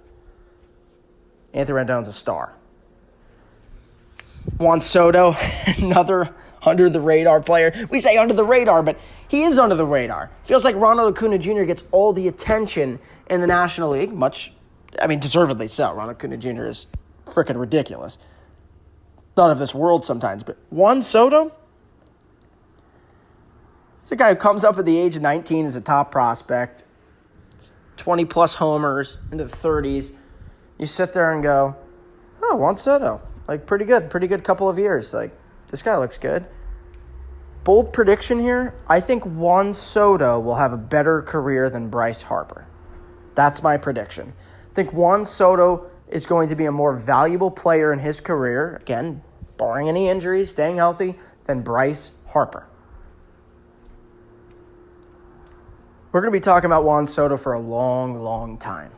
Anthony Rendon's a star. Juan Soto, another under-the-radar player. We say under the radar, but he is under the radar. Feels like Ronald Acuna Jr. gets all the attention in the National League. Deservedly so. Ronald Acuna Jr. is freaking ridiculous. Not of this world sometimes, but Juan Soto? It's a guy who comes up at the age of 19 as a top prospect, 20-plus homers into the 30s. You sit there and go, oh, Juan Soto, pretty good couple of years. This guy looks good. Bold prediction here, I think Juan Soto will have a better career than Bryce Harper. That's my prediction. I think Juan Soto is going to be a more valuable player in his career, again, barring any injuries, staying healthy, than Bryce Harper. We're going to be talking about Juan Soto for a long, long time.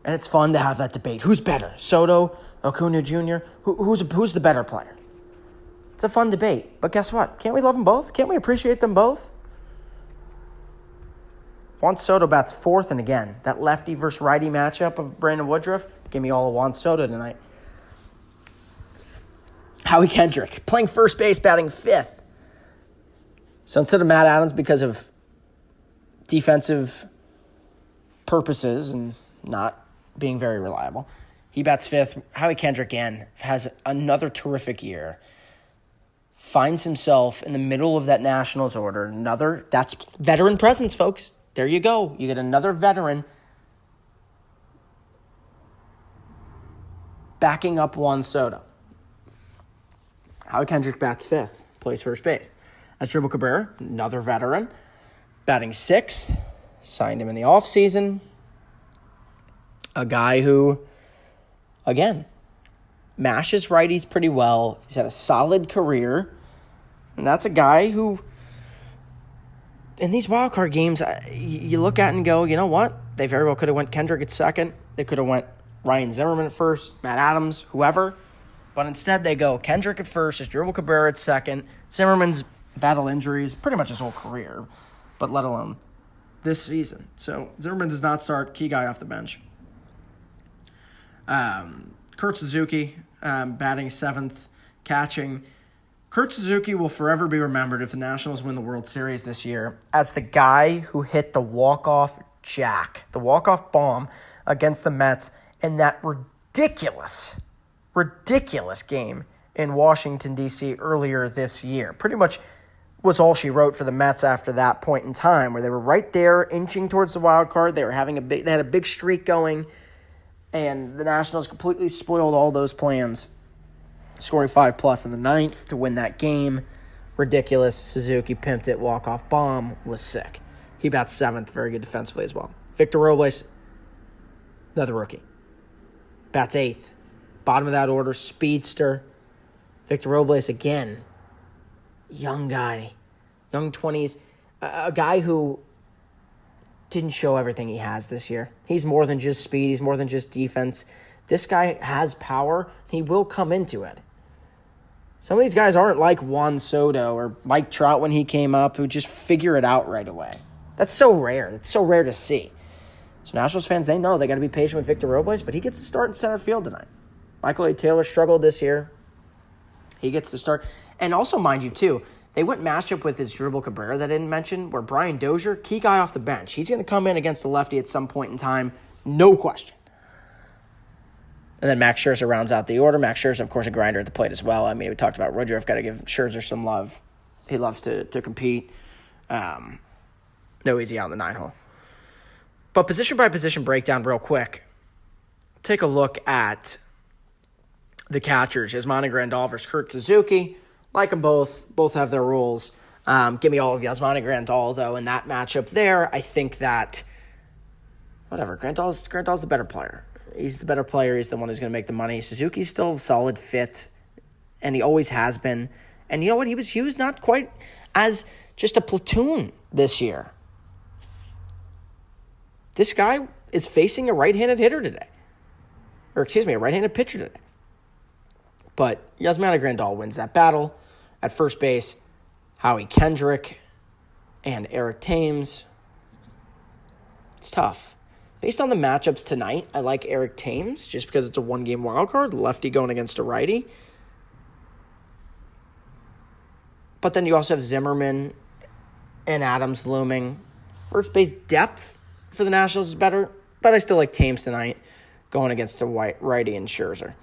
And it's fun to have that debate. Who's better, Soto, Acuna Jr.? Who's the better player? It's a fun debate. But guess what? Can't we love them both? Can't we appreciate them both? Juan Soto bats fourth, and again, that lefty versus righty matchup of Brandon Woodruff, give me all of Juan Soto tonight. Howie Kendrick playing first base, batting fifth. So instead of Matt Adams, because of defensive purposes and not being very reliable, he bats fifth. Howie Kendrick, again, has another terrific year. Finds himself in the middle of that Nationals order. That's veteran presence, folks. There you go. You get another veteran backing up Juan Soto. Howie Kendrick bats fifth, plays first base. Asdrubal Cabrera, another veteran, batting sixth. Signed him in the offseason. A guy who, again, mashes righties pretty well. He's had a solid career. And that's a guy who, in these wildcard games, you look at and go, you know what? They very well could have went Kendrick at second. They could have went Ryan Zimmerman at first, Matt Adams, whoever. But instead they go Kendrick at first, Asdrubal Cabrera at second. Zimmerman's battled injuries pretty much his whole career, but let alone this season. So Zimmerman does not start, key guy off the bench. Kurt Suzuki batting seventh, catching. Kurt Suzuki will forever be remembered if the Nationals win the World Series this year as the guy who hit the walk-off bomb against the Mets in that ridiculous game in Washington, D.C. earlier this year. Pretty much was all she wrote for the Mets after that point in time, where they were right there inching towards the wild card. They had a big streak going, and the Nationals completely spoiled all those plans, scoring 5+ in the ninth to win that game. Ridiculous. Suzuki pimped it. Walk-off bomb was sick. He bats seventh. Very good defensively as well. Victor Robles, another rookie, bats eighth. Bottom of that order, speedster. Victor Robles, again, young guy, young 20s. A guy who didn't show everything he has this year. He's more than just speed. He's more than just defense. This guy has power. He will come into it. Some of these guys aren't like Juan Soto or Mike Trout when he came up, who just figure it out right away. That's so rare. It's so rare to see. So Nationals fans, they know they got to be patient with Victor Robles, but he gets to start in center field tonight. Michael A. Taylor struggled this year. He gets to start. And also, mind you, too, they went matchup with Asdrubal Cabrera that I didn't mention, where Brian Dozier, key guy off the bench. He's going to come in against the lefty at some point in time, no question. And then Max Scherzer rounds out the order. Max Scherzer, of course, a grinder at the plate as well. I mean, we talked about Woodruff. Got to give Scherzer some love. He loves to compete. No easy out in the 9-hole. But position-by-position breakdown real quick. Take a look at the catchers. Yasmani Grandal versus Kurt Suzuki. Like them both. Both have their roles. Give me all of Yasmani Grandal, though, in that matchup there. I think that, whatever, Grandal's the better player. He's the better player. He's the one who's going to make the money. Suzuki's still a solid fit, and he always has been. And you know what? He was used not quite as just a platoon this year. This guy is facing a right-handed hitter today. Or, a right-handed pitcher today. But Yasmani Grandal wins that battle. At first base, Howie Kendrick and Eric Thames. It's tough. Based on the matchups tonight, I like Eric Thames just because it's a one-game wild card, lefty going against a righty. But then you also have Zimmerman and Adams looming. First base depth for the Nationals is better, but I still like Thames tonight going against a righty and Scherzer.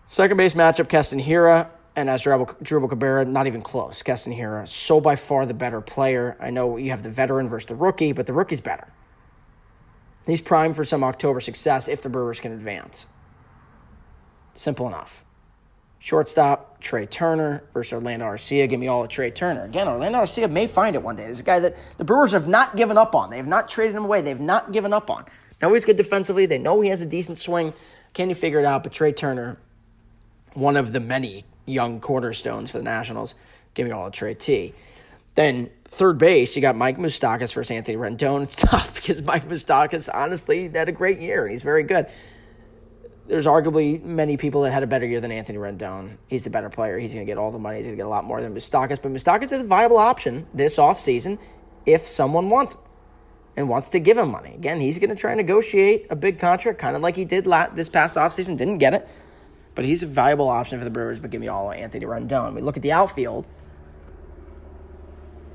Second base matchup, Keston Hiura and Asdrubal Cabrera, not even close. Keston Hiura, so by far the better player. I know you have the veteran versus the rookie, but the rookie's better. He's primed for some October success if the Brewers can advance. Simple enough. Shortstop, Trey Turner versus Orlando Arcia. Give me all of Trey Turner. Again, Orlando Arcia may find it one day. This is a guy that the Brewers have not given up on. They have not traded him away. They have not given up on. Know he's good defensively. They know he has a decent swing. Can you figure it out? But Trey Turner, one of the many young cornerstones for the Nationals. Give me all of Trey T. Then third base, you got Mike Moustakas versus Anthony Rendon. It's tough because Mike Moustakas, honestly, had a great year, and he's very good. There's arguably many people that had a better year than Anthony Rendon. He's the better player. He's going to get all the money. He's going to get a lot more than Moustakas. But Moustakas is a viable option this offseason if someone wants him and wants to give him money. Again, he's going to try and negotiate a big contract, kind of like he did this past offseason. Didn't get it. But he's a valuable option for the Brewers, but give me all Anthony Rendon. We look at the outfield.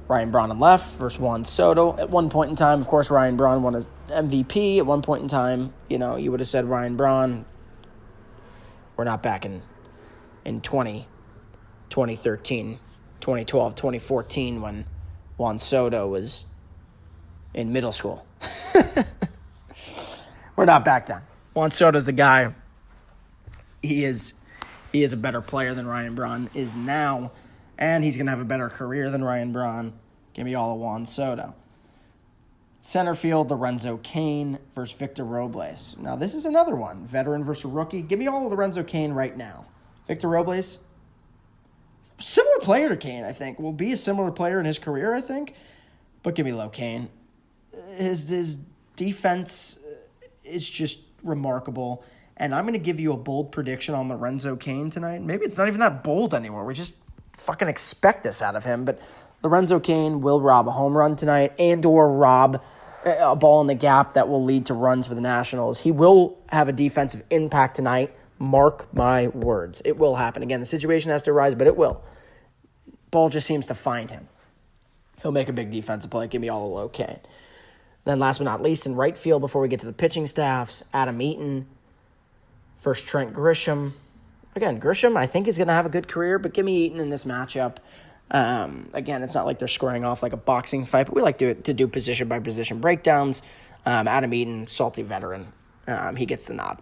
Ryan Braun on left versus Juan Soto. At one point in time, of course, Ryan Braun won an MVP. At one point in time, you would have said Ryan Braun. We're not back in 2013, 2012, 2014 when Juan Soto was in middle school. We're not back then. Juan Soto's the guy. He is a better player than Ryan Braun is now. And he's going to have a better career than Ryan Braun. Give me all of Juan Soto. Center field, Lorenzo Cain versus Victor Robles. Now, this is another one. Veteran versus rookie. Give me all of Lorenzo Cain right now. Victor Robles, similar player to Cain, I think. Will be a similar player in his career, I think. But give me low Cain. His defense is just remarkable. And I'm going to give you a bold prediction on Lorenzo Cain tonight. Maybe it's not even that bold anymore. We just fucking expect this out of him, but Lorenzo Cain will rob a home run tonight and/or rob a ball in the gap that will lead to runs for the Nationals. He will have a defensive impact tonight. Mark my words. It will happen. Again, the situation has to arise, but it will. Ball just seems to find him. He'll make a big defensive play. Give me all a low Cain. Then last but not least, in right field, before we get to the pitching staffs, Adam Eaton versus Trent Grisham. Again, Grisham, I think, is going to have a good career, but give me Eaton in this matchup. Again, it's not like they're squaring off like a boxing fight, but we like to do position-by-position breakdowns. Adam Eaton, salty veteran. He gets the nod.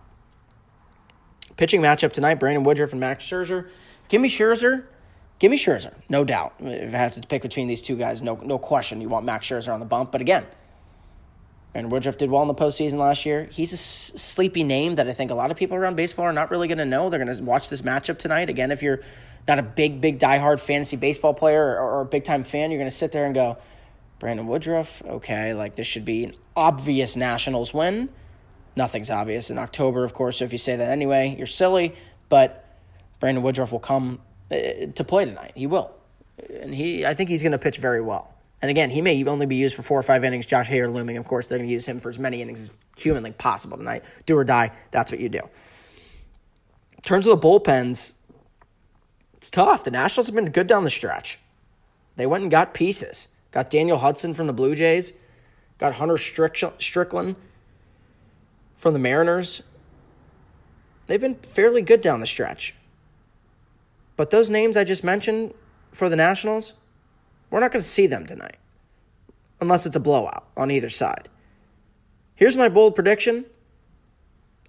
Pitching matchup tonight, Brandon Woodruff and Max Scherzer. Give me Scherzer. No doubt. If I have to pick between these two guys, no question. You want Max Scherzer on the bump. But again, Brandon Woodruff did well in the postseason last year. He's a sleepy name that I think a lot of people around baseball are not really going to know. They're going to watch this matchup tonight. Again, if you're not a big diehard fantasy baseball player or a big-time fan, you're going to sit there and go, Brandon Woodruff, okay, like this should be an obvious Nationals win. Nothing's obvious in October, of course, so if you say that anyway, you're silly. But Brandon Woodruff will come to play tonight. He will. And I think he's going to pitch very well. And again, he may only be used for 4 or 5 innings. Josh Hader looming, of course, they're going to use him for as many innings as humanly possible tonight. Do or die, that's what you do. In terms of the bullpens, it's tough. The Nationals have been good down the stretch. They went and got pieces. Got Daniel Hudson from the Blue Jays. Got Hunter Strickland from the Mariners. They've been fairly good down the stretch. But those names I just mentioned for the Nationals, we're not going to see them tonight. Unless it's a blowout on either side. Here's my bold prediction.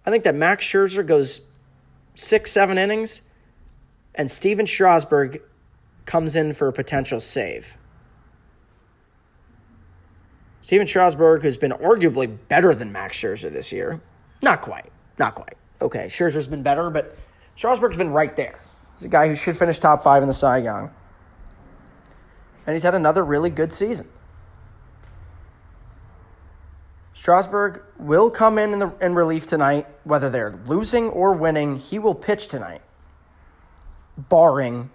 I think that Max Scherzer goes 6-7 innings, and Steven Strasburg comes in for a potential save. Steven Strasburg, who's been arguably better than Max Scherzer this year. Not quite. Okay, Scherzer's been better, but Strasburg's been right there. He's a guy who should finish top 5 in the Cy Young. And he's had another really good season. Strasburg will come in relief tonight, whether they're losing or winning. He will pitch tonight, barring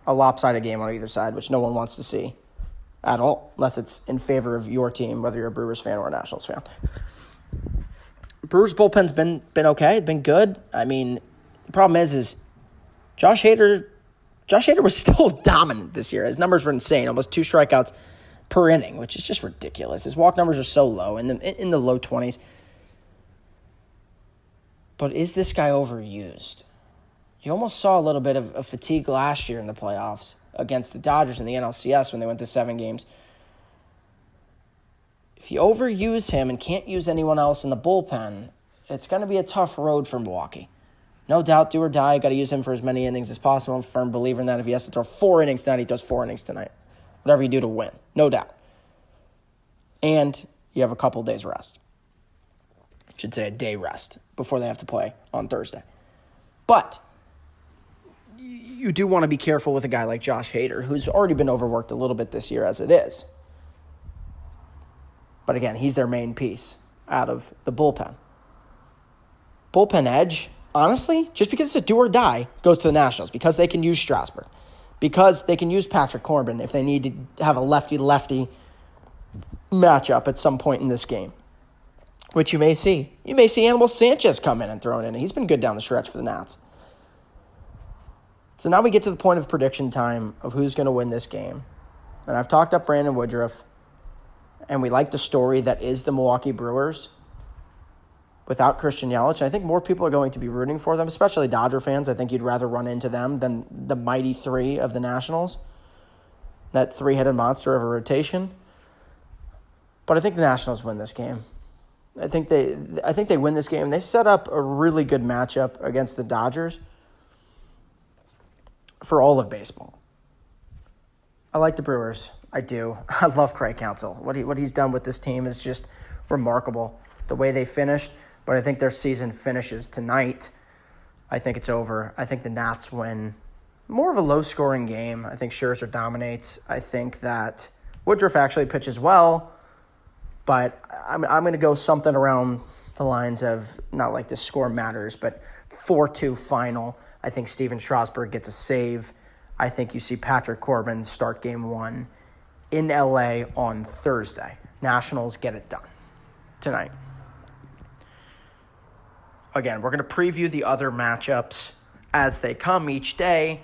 a lopsided game on either side, which no one wants to see at all, unless it's in favor of your team, whether you're a Brewers fan or a Nationals fan. Brewers bullpen's been okay, been good. I mean, the problem is Josh Hader was still dominant this year. His numbers were insane, almost 2 strikeouts per inning, which is just ridiculous. His walk numbers are so low, in the low 20s. But is this guy overused? You almost saw a little bit of fatigue last year in the playoffs against the Dodgers in the NLCS when they went to 7 games. If you overuse him and can't use anyone else in the bullpen, it's going to be a tough road for Milwaukee. No doubt, do or die, got to use him for as many innings as possible. I'm a firm believer in that. If he has to throw 4 innings tonight, he throws 4 innings tonight. Whatever you do to win, no doubt. And you have a couple days rest. I should say a day rest before they have to play on Thursday. But you do want to be careful with a guy like Josh Hader, who's already been overworked a little bit this year as it is. But again, he's their main piece out of the bullpen. Bullpen edge, honestly, just because it's a do or die, goes to the Nationals because they can use Strasburg. Because they can use Patrick Corbin if they need to have a lefty-lefty matchup at some point in this game. which you may see. You may see Anibal Sanchez come in and throw it in. He's been good down the stretch for the Nats. So now we get to the point of prediction time of who's going to win this game. And I've talked up Brandon Woodruff, and we like the story that is the Milwaukee Brewers without Christian Yelich. And I think more people are going to be rooting for them, especially Dodger fans. I think you'd rather run into them than the mighty three of the Nationals, that three-headed monster of a rotation. But I think the Nationals win this game. I think they win this game. They set up a really good matchup against the Dodgers for all of baseball. I like the Brewers. I do. I love Craig Counsell. What he's done with this team is just remarkable. The way they finished, but I think their season finishes tonight. I think it's over. I think the Nats win more of a low-scoring game. I think Scherzer dominates. I think that Woodruff actually pitches well, but I'm going to go something around the lines of, not like the score matters, but 4-2 final. I think Steven Strasburg gets a save. I think you see Patrick Corbin start game one in LA on Thursday. Nationals get it done tonight. Again, we're going to preview the other matchups as they come each day.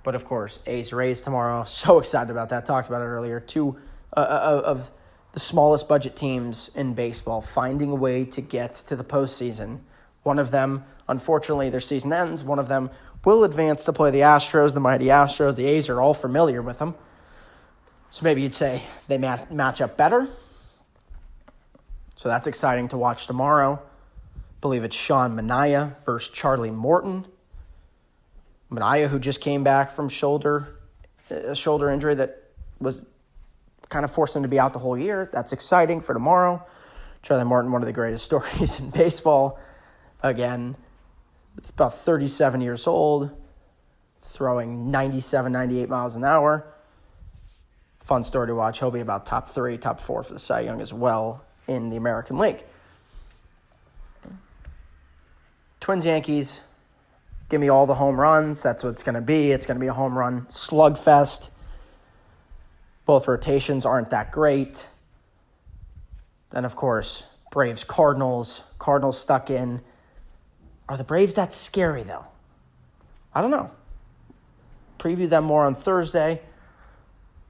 But, of course, A's-Rays tomorrow. So excited about that. Talked about it earlier. Two of the smallest budget teams in baseball finding a way to get to the postseason. One of them, unfortunately, their season ends. One of them will advance to play the Astros, the mighty Astros. The A's are all familiar with them. So maybe you'd say they match up better. So that's exciting to watch tomorrow. I believe it's Sean Manaea versus Charlie Morton. Manaea, who just came back from a shoulder injury that was kind of forced him to be out the whole year. That's exciting for tomorrow. Charlie Morton, one of the greatest stories in baseball. Again, about 37 years old, throwing 97, 98 miles an hour. Fun story to watch. He'll be about top 3, top 4 for the Cy Young as well in the American League. Twins, Yankees, give me all the home runs. That's what it's going to be. It's going to be a home run slugfest. Both rotations aren't that great. Then, of course, Braves, Cardinals. Cardinals stuck in. Are the Braves that scary, though? I don't know. Preview them more on Thursday.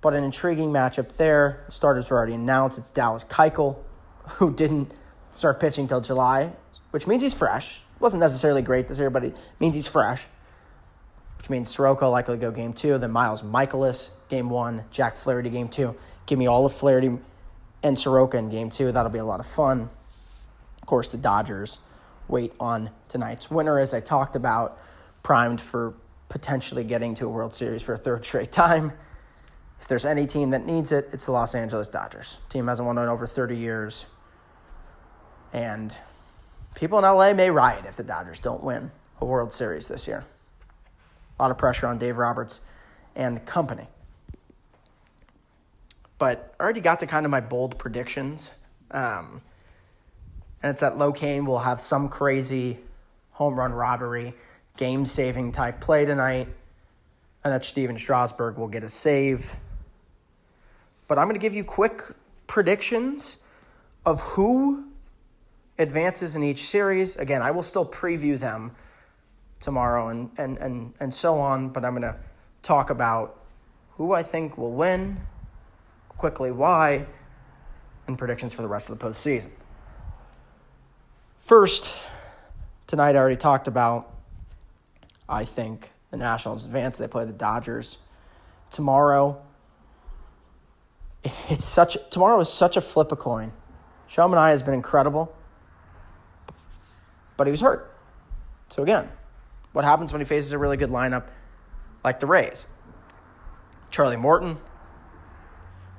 But an intriguing matchup there. Starters were already announced. It's Dallas Keuchel, who didn't start pitching till July, which means he's fresh. Wasn't necessarily great this year, but it means he's fresh, which means Soroka likely go game 2, then Miles Michaelis game 1, Jack Flaherty game 2. Give me all of Flaherty and Soroka in game 2. That'll be a lot of fun. Of course, the Dodgers wait on tonight's winner, as I talked about, primed for potentially getting to a World Series for a third straight time. If there's any team that needs it, it's the Los Angeles Dodgers. Team hasn't won in over 30 years. And people in LA may riot if the Dodgers don't win a World Series this year. A lot of pressure on Dave Roberts and company. But I already got to kind of my bold predictions. And it's that Locaine will have some crazy home run robbery, game-saving type play tonight. And that Steven Strasburg will get a save. But I'm going to give you quick predictions of who advances in each series. Again, I will still preview them tomorrow and so on, but I'm going to talk about who I think will win, quickly why, and predictions for the rest of the postseason. First, tonight I already talked about, I think the Nationals advance. They play the Dodgers. Tomorrow is such a flip a coin. Sean Manaea has been incredible, but he was hurt. So again, what happens when he faces a really good lineup like the Rays? Charlie Morton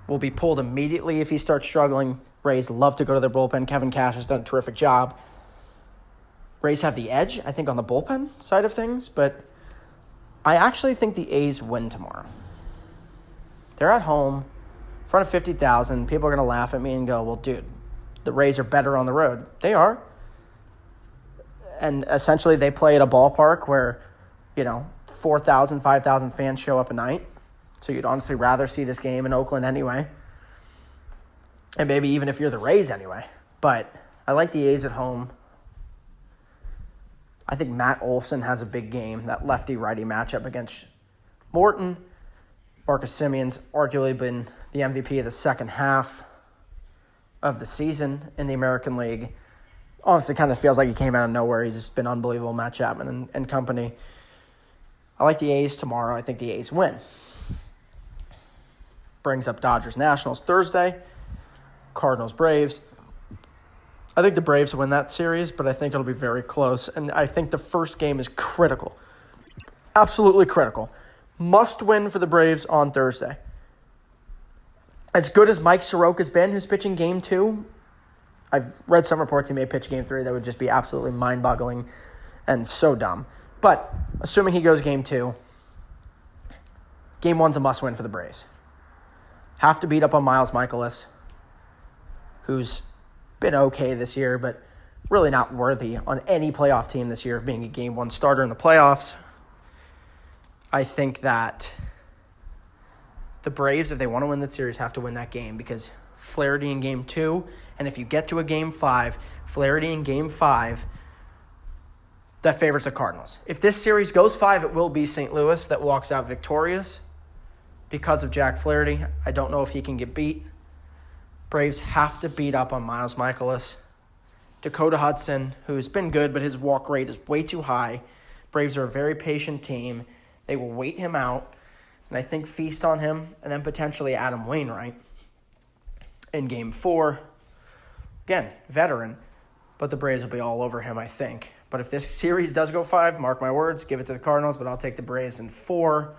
will be pulled immediately if he starts struggling. Rays love to go to their bullpen. Kevin Cash has done a terrific job. Rays have the edge, I think, on the bullpen side of things, but I actually think the A's win tomorrow. They're at home, in front of 50,000. People are going to laugh at me and go, well, dude, the Rays are better on the road. They are. And essentially they play at a ballpark where, 4,000, 5,000 fans show up a night. So you'd honestly rather see this game in Oakland anyway. And maybe even if you're the Rays anyway. But I like the A's at home. I think Matt Olson has a big game, that lefty-righty matchup against Morton. Marcus Simeon's arguably been the MVP of the second half of the season in the American League. Honestly, kind of feels like he came out of nowhere. He's just been unbelievable, Matt Chapman and company. I like the A's tomorrow. I think the A's win. Brings up Dodgers-Nationals Thursday. Cardinals-Braves. I think the Braves win that series, but I think it'll be very close. And I think the first game is critical. Absolutely critical. Must win for the Braves on Thursday. As good as Mike Soroka's been, who's pitching Game 2, I've read some reports he may pitch Game 3. That would just be absolutely mind-boggling and so dumb. But assuming he goes Game 2, Game 1's a must-win for the Braves. Have to beat up on Miles Mikolas, who's been okay this year, but really not worthy on any playoff team this year of being a Game 1 starter in the playoffs. I think that the Braves, if they want to win the series, have to win that game because Flaherty in Game 2, and if you get to a Game 5, Flaherty in Game 5, that favors the Cardinals. If this series goes 5, it will be St. Louis that walks out victorious because of Jack Flaherty. I don't know if he can get beat. Braves have to beat up on Miles Mikolas. Dakota Hudson, who's been good, but his walk rate is way too high. Braves are a very patient team. They will wait him out, and I think feast on him, and then potentially Adam Wainwright in Game 4. Again, veteran, but the Braves will be all over him, I think. But if this series does go 5, mark my words, give it to the Cardinals, but I'll take the Braves in 4.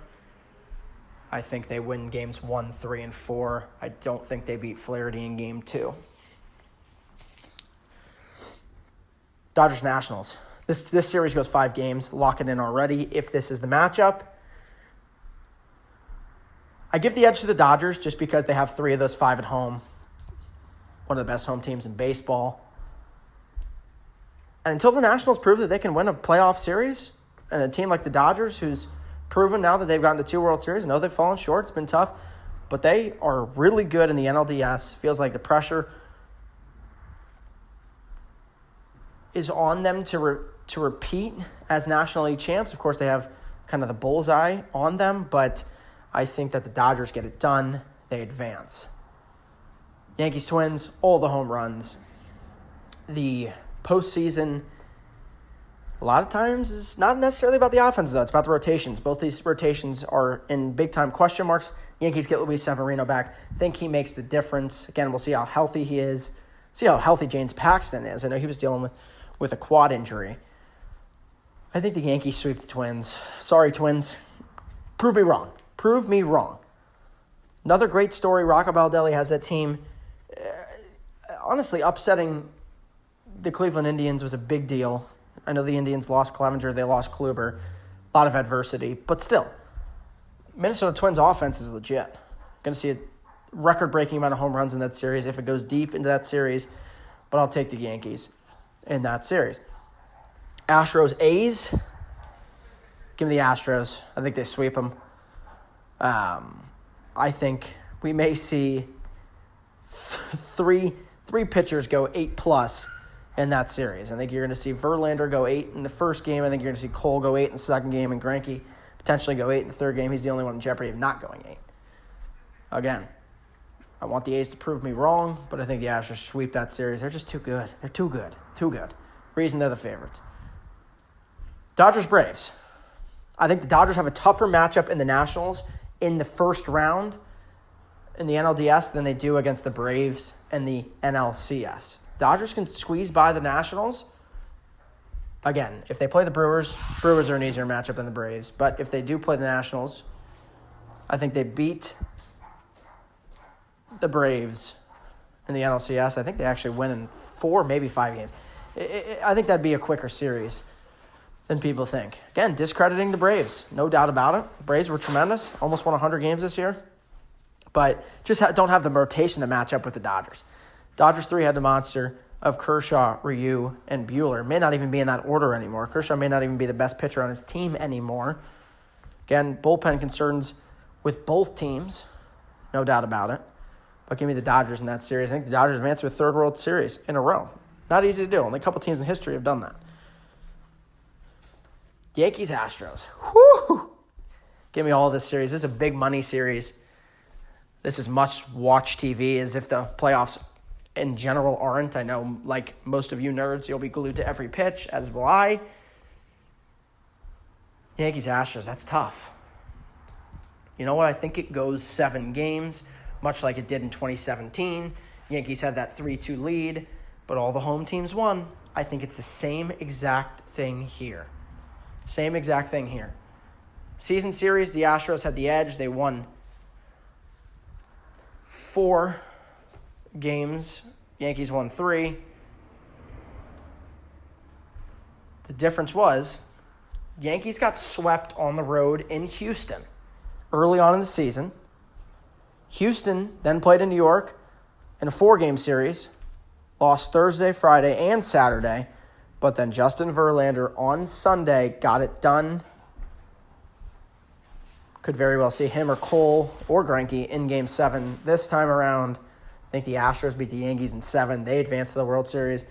I think they win Games 1, 3, and 4. I don't think they beat Flaherty in Game 2. Dodgers-Nationals. This series goes 5 games. Lock it in already if this is the matchup. I give the edge to the Dodgers just because they have 3 of those 5 at home. One of the best home teams in baseball. And until the Nationals prove that they can win a playoff series, and a team like the Dodgers, who's proven now that they've gotten to 2 World Series, I know they've fallen short, it's been tough, but they are really good in the NLDS. Feels like the pressure is on them to repeat as National League champs. Of course, they have kind of the bullseye on them, but I think that the Dodgers get it done. They advance. Yankees-Twins, all the home runs. The postseason, a lot of times, is not necessarily about the offense, though. It's about the rotations. Both these rotations are in big-time question marks. Yankees get Luis Severino back. Think he makes the difference. Again, we'll see how healthy he is. See how healthy James Paxton is. I know he was dealing with a quad injury. I think the Yankees sweep the Twins. Sorry, Twins. Prove me wrong. Prove me wrong. Another great story. Rocco Baldelli has that team. Honestly, upsetting the Cleveland Indians was a big deal. I know the Indians lost Clevenger. They lost Kluber. A lot of adversity. But still, Minnesota Twins offense is legit. Going to see a record-breaking amount of home runs in that series if it goes deep into that series. But I'll take the Yankees in that series. Astros, A's. Give me the Astros. I think they sweep them. I think we may see three pitchers go 8+ in that series. I think you're going to see Verlander go 8 in the first game. I think you're going to see Cole go 8 in the second game, and Greinke potentially go 8 in the third game. He's the only one in jeopardy of not going 8. Again, I want the A's to prove me wrong, but I think the Astros sweep that series. They're just too good. They're too good. Too good. Reason they're the favorites. Dodgers-Braves. I think the Dodgers have a tougher matchup in the Nationals in the first round in the NLDS than they do against the Braves and the NLCS. Dodgers can squeeze by the Nationals. Again, if they play the Brewers are an easier matchup than the Braves. But if they do play the Nationals, I think they beat the Braves in the NLCS. I think they actually win in 4, maybe 5 games. I think that'd be a quicker series than people think. Again, discrediting the Braves, no doubt about it. The Braves were tremendous, almost won 100 games this year, but just don't have the rotation to match up with the Dodgers. Dodgers 3-headed monster of Kershaw, Ryu, and Buehler may not even be in that order anymore. Kershaw may not even be the best pitcher on his team anymore. Again, bullpen concerns with both teams, no doubt about it. But give me the Dodgers in that series. I think the Dodgers advance to a third World Series in a row. Not easy to do. Only a couple teams in history have done that. Yankees, Astros. Whoo! Give me all of this series. This is a big money series. This is must-watch TV, as if the playoffs in general aren't. I know, like most of you nerds, you'll be glued to every pitch, as will I. Yankees, Astros, that's tough. You know what? I think it goes 7 games, much like it did in 2017. Yankees had that 3-2 lead, but all the home teams won. I think it's the same exact thing here. Same exact thing here. Season series, the Astros had the edge. They won 4 games. Yankees won 3. The difference was Yankees got swept on the road in Houston early on in the season. Houston then played in New York in a 4-game series, lost Thursday, Friday, and Saturday, but then Justin Verlander on Sunday got it done. Could very well see him or Cole or Greinke in Game 7 this time around. I think the Astros beat the Yankees in 7. They advanced to the World Series,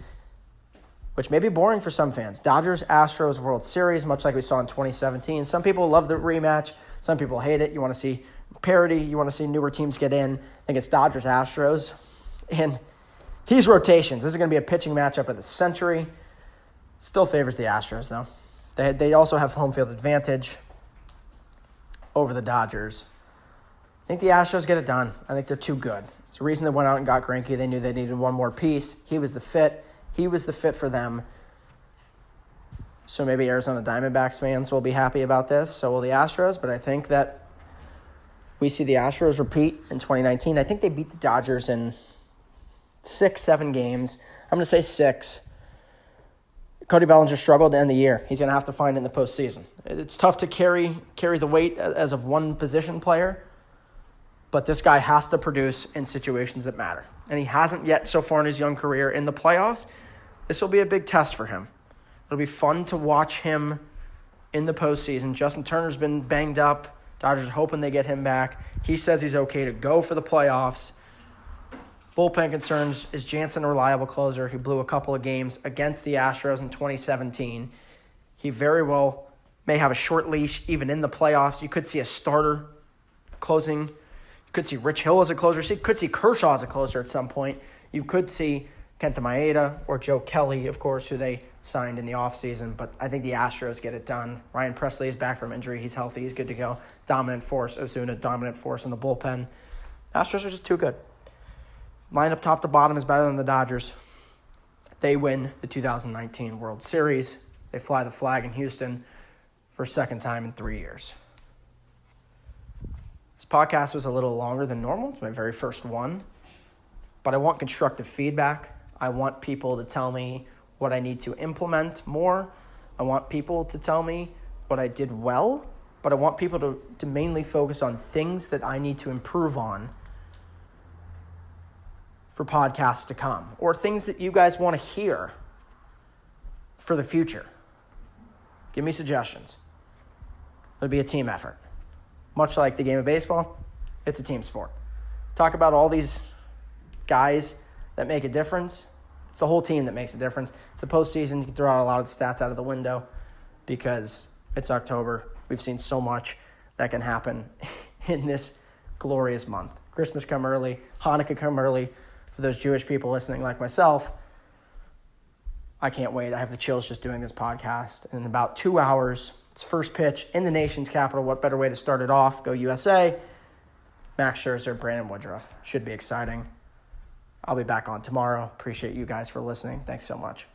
which may be boring for some fans. Dodgers-Astros World Series, much like we saw in 2017. Some people love the rematch. Some people hate it. You want to see parity. You want to see newer teams get in. I think it's Dodgers-Astros. And these rotations, this is going to be a pitching matchup of the century. Still favors the Astros, though. They also have home field advantage over the Dodgers. I think the Astros get it done. I think they're too good. It's the reason they went out and got Greinke. They knew they needed one more piece. He was the fit. He was the fit for them. So maybe Arizona Diamondbacks fans will be happy about this. So will the Astros. But I think that we see the Astros repeat in 2019. I think they beat the Dodgers in 6-7 games. I'm going to say 6. Cody Bellinger struggled to end the year. He's going to have to find it in the postseason. It's tough to carry the weight as of one position player, but this guy has to produce in situations that matter. And he hasn't yet so far in his young career in the playoffs. This will be a big test for him. It'll be fun to watch him in the postseason. Justin Turner's been banged up. Dodgers are hoping they get him back. He says he's okay to go for the playoffs. Bullpen concerns, is Jansen a reliable closer? He blew a couple of games against the Astros in 2017. He very well may have a short leash even in the playoffs. You could see a starter closing. You could see Rich Hill as a closer. You could see Kershaw as a closer at some point. You could see Kenta Maeda or Joe Kelly, of course, who they signed in the offseason. But I think the Astros get it done. Ryan Presley is back from injury. He's healthy. He's good to go. Dominant force. Ozuna, dominant force in the bullpen. Astros are just too good. Lineup top to bottom is better than the Dodgers. They win the 2019 World Series. They fly the flag in Houston for a second time in 3 years. This podcast was a little longer than normal. It's my very first one. But I want constructive feedback. I want people to tell me what I need to implement more. I want people to tell me what I did well. But I want people to mainly focus on things that I need to improve on for podcasts to come, or things that you guys want to hear for the future. Give me suggestions. It'll be a team effort. Much like the game of baseball, it's a team sport. Talk about all these guys that make a difference. It's the whole team that makes a difference. It's the postseason. You can throw out a lot of the stats out of the window because it's October. We've seen so much that can happen in this glorious month. Christmas come early, Hanukkah come early. For those Jewish people listening like myself, I can't wait. I have the chills just doing this podcast. In about 2 hours, it's first pitch in the nation's capital. What better way to start it off? Go USA. Max Scherzer, Brandon Woodruff. Should be exciting. I'll be back on tomorrow. Appreciate you guys for listening. Thanks so much.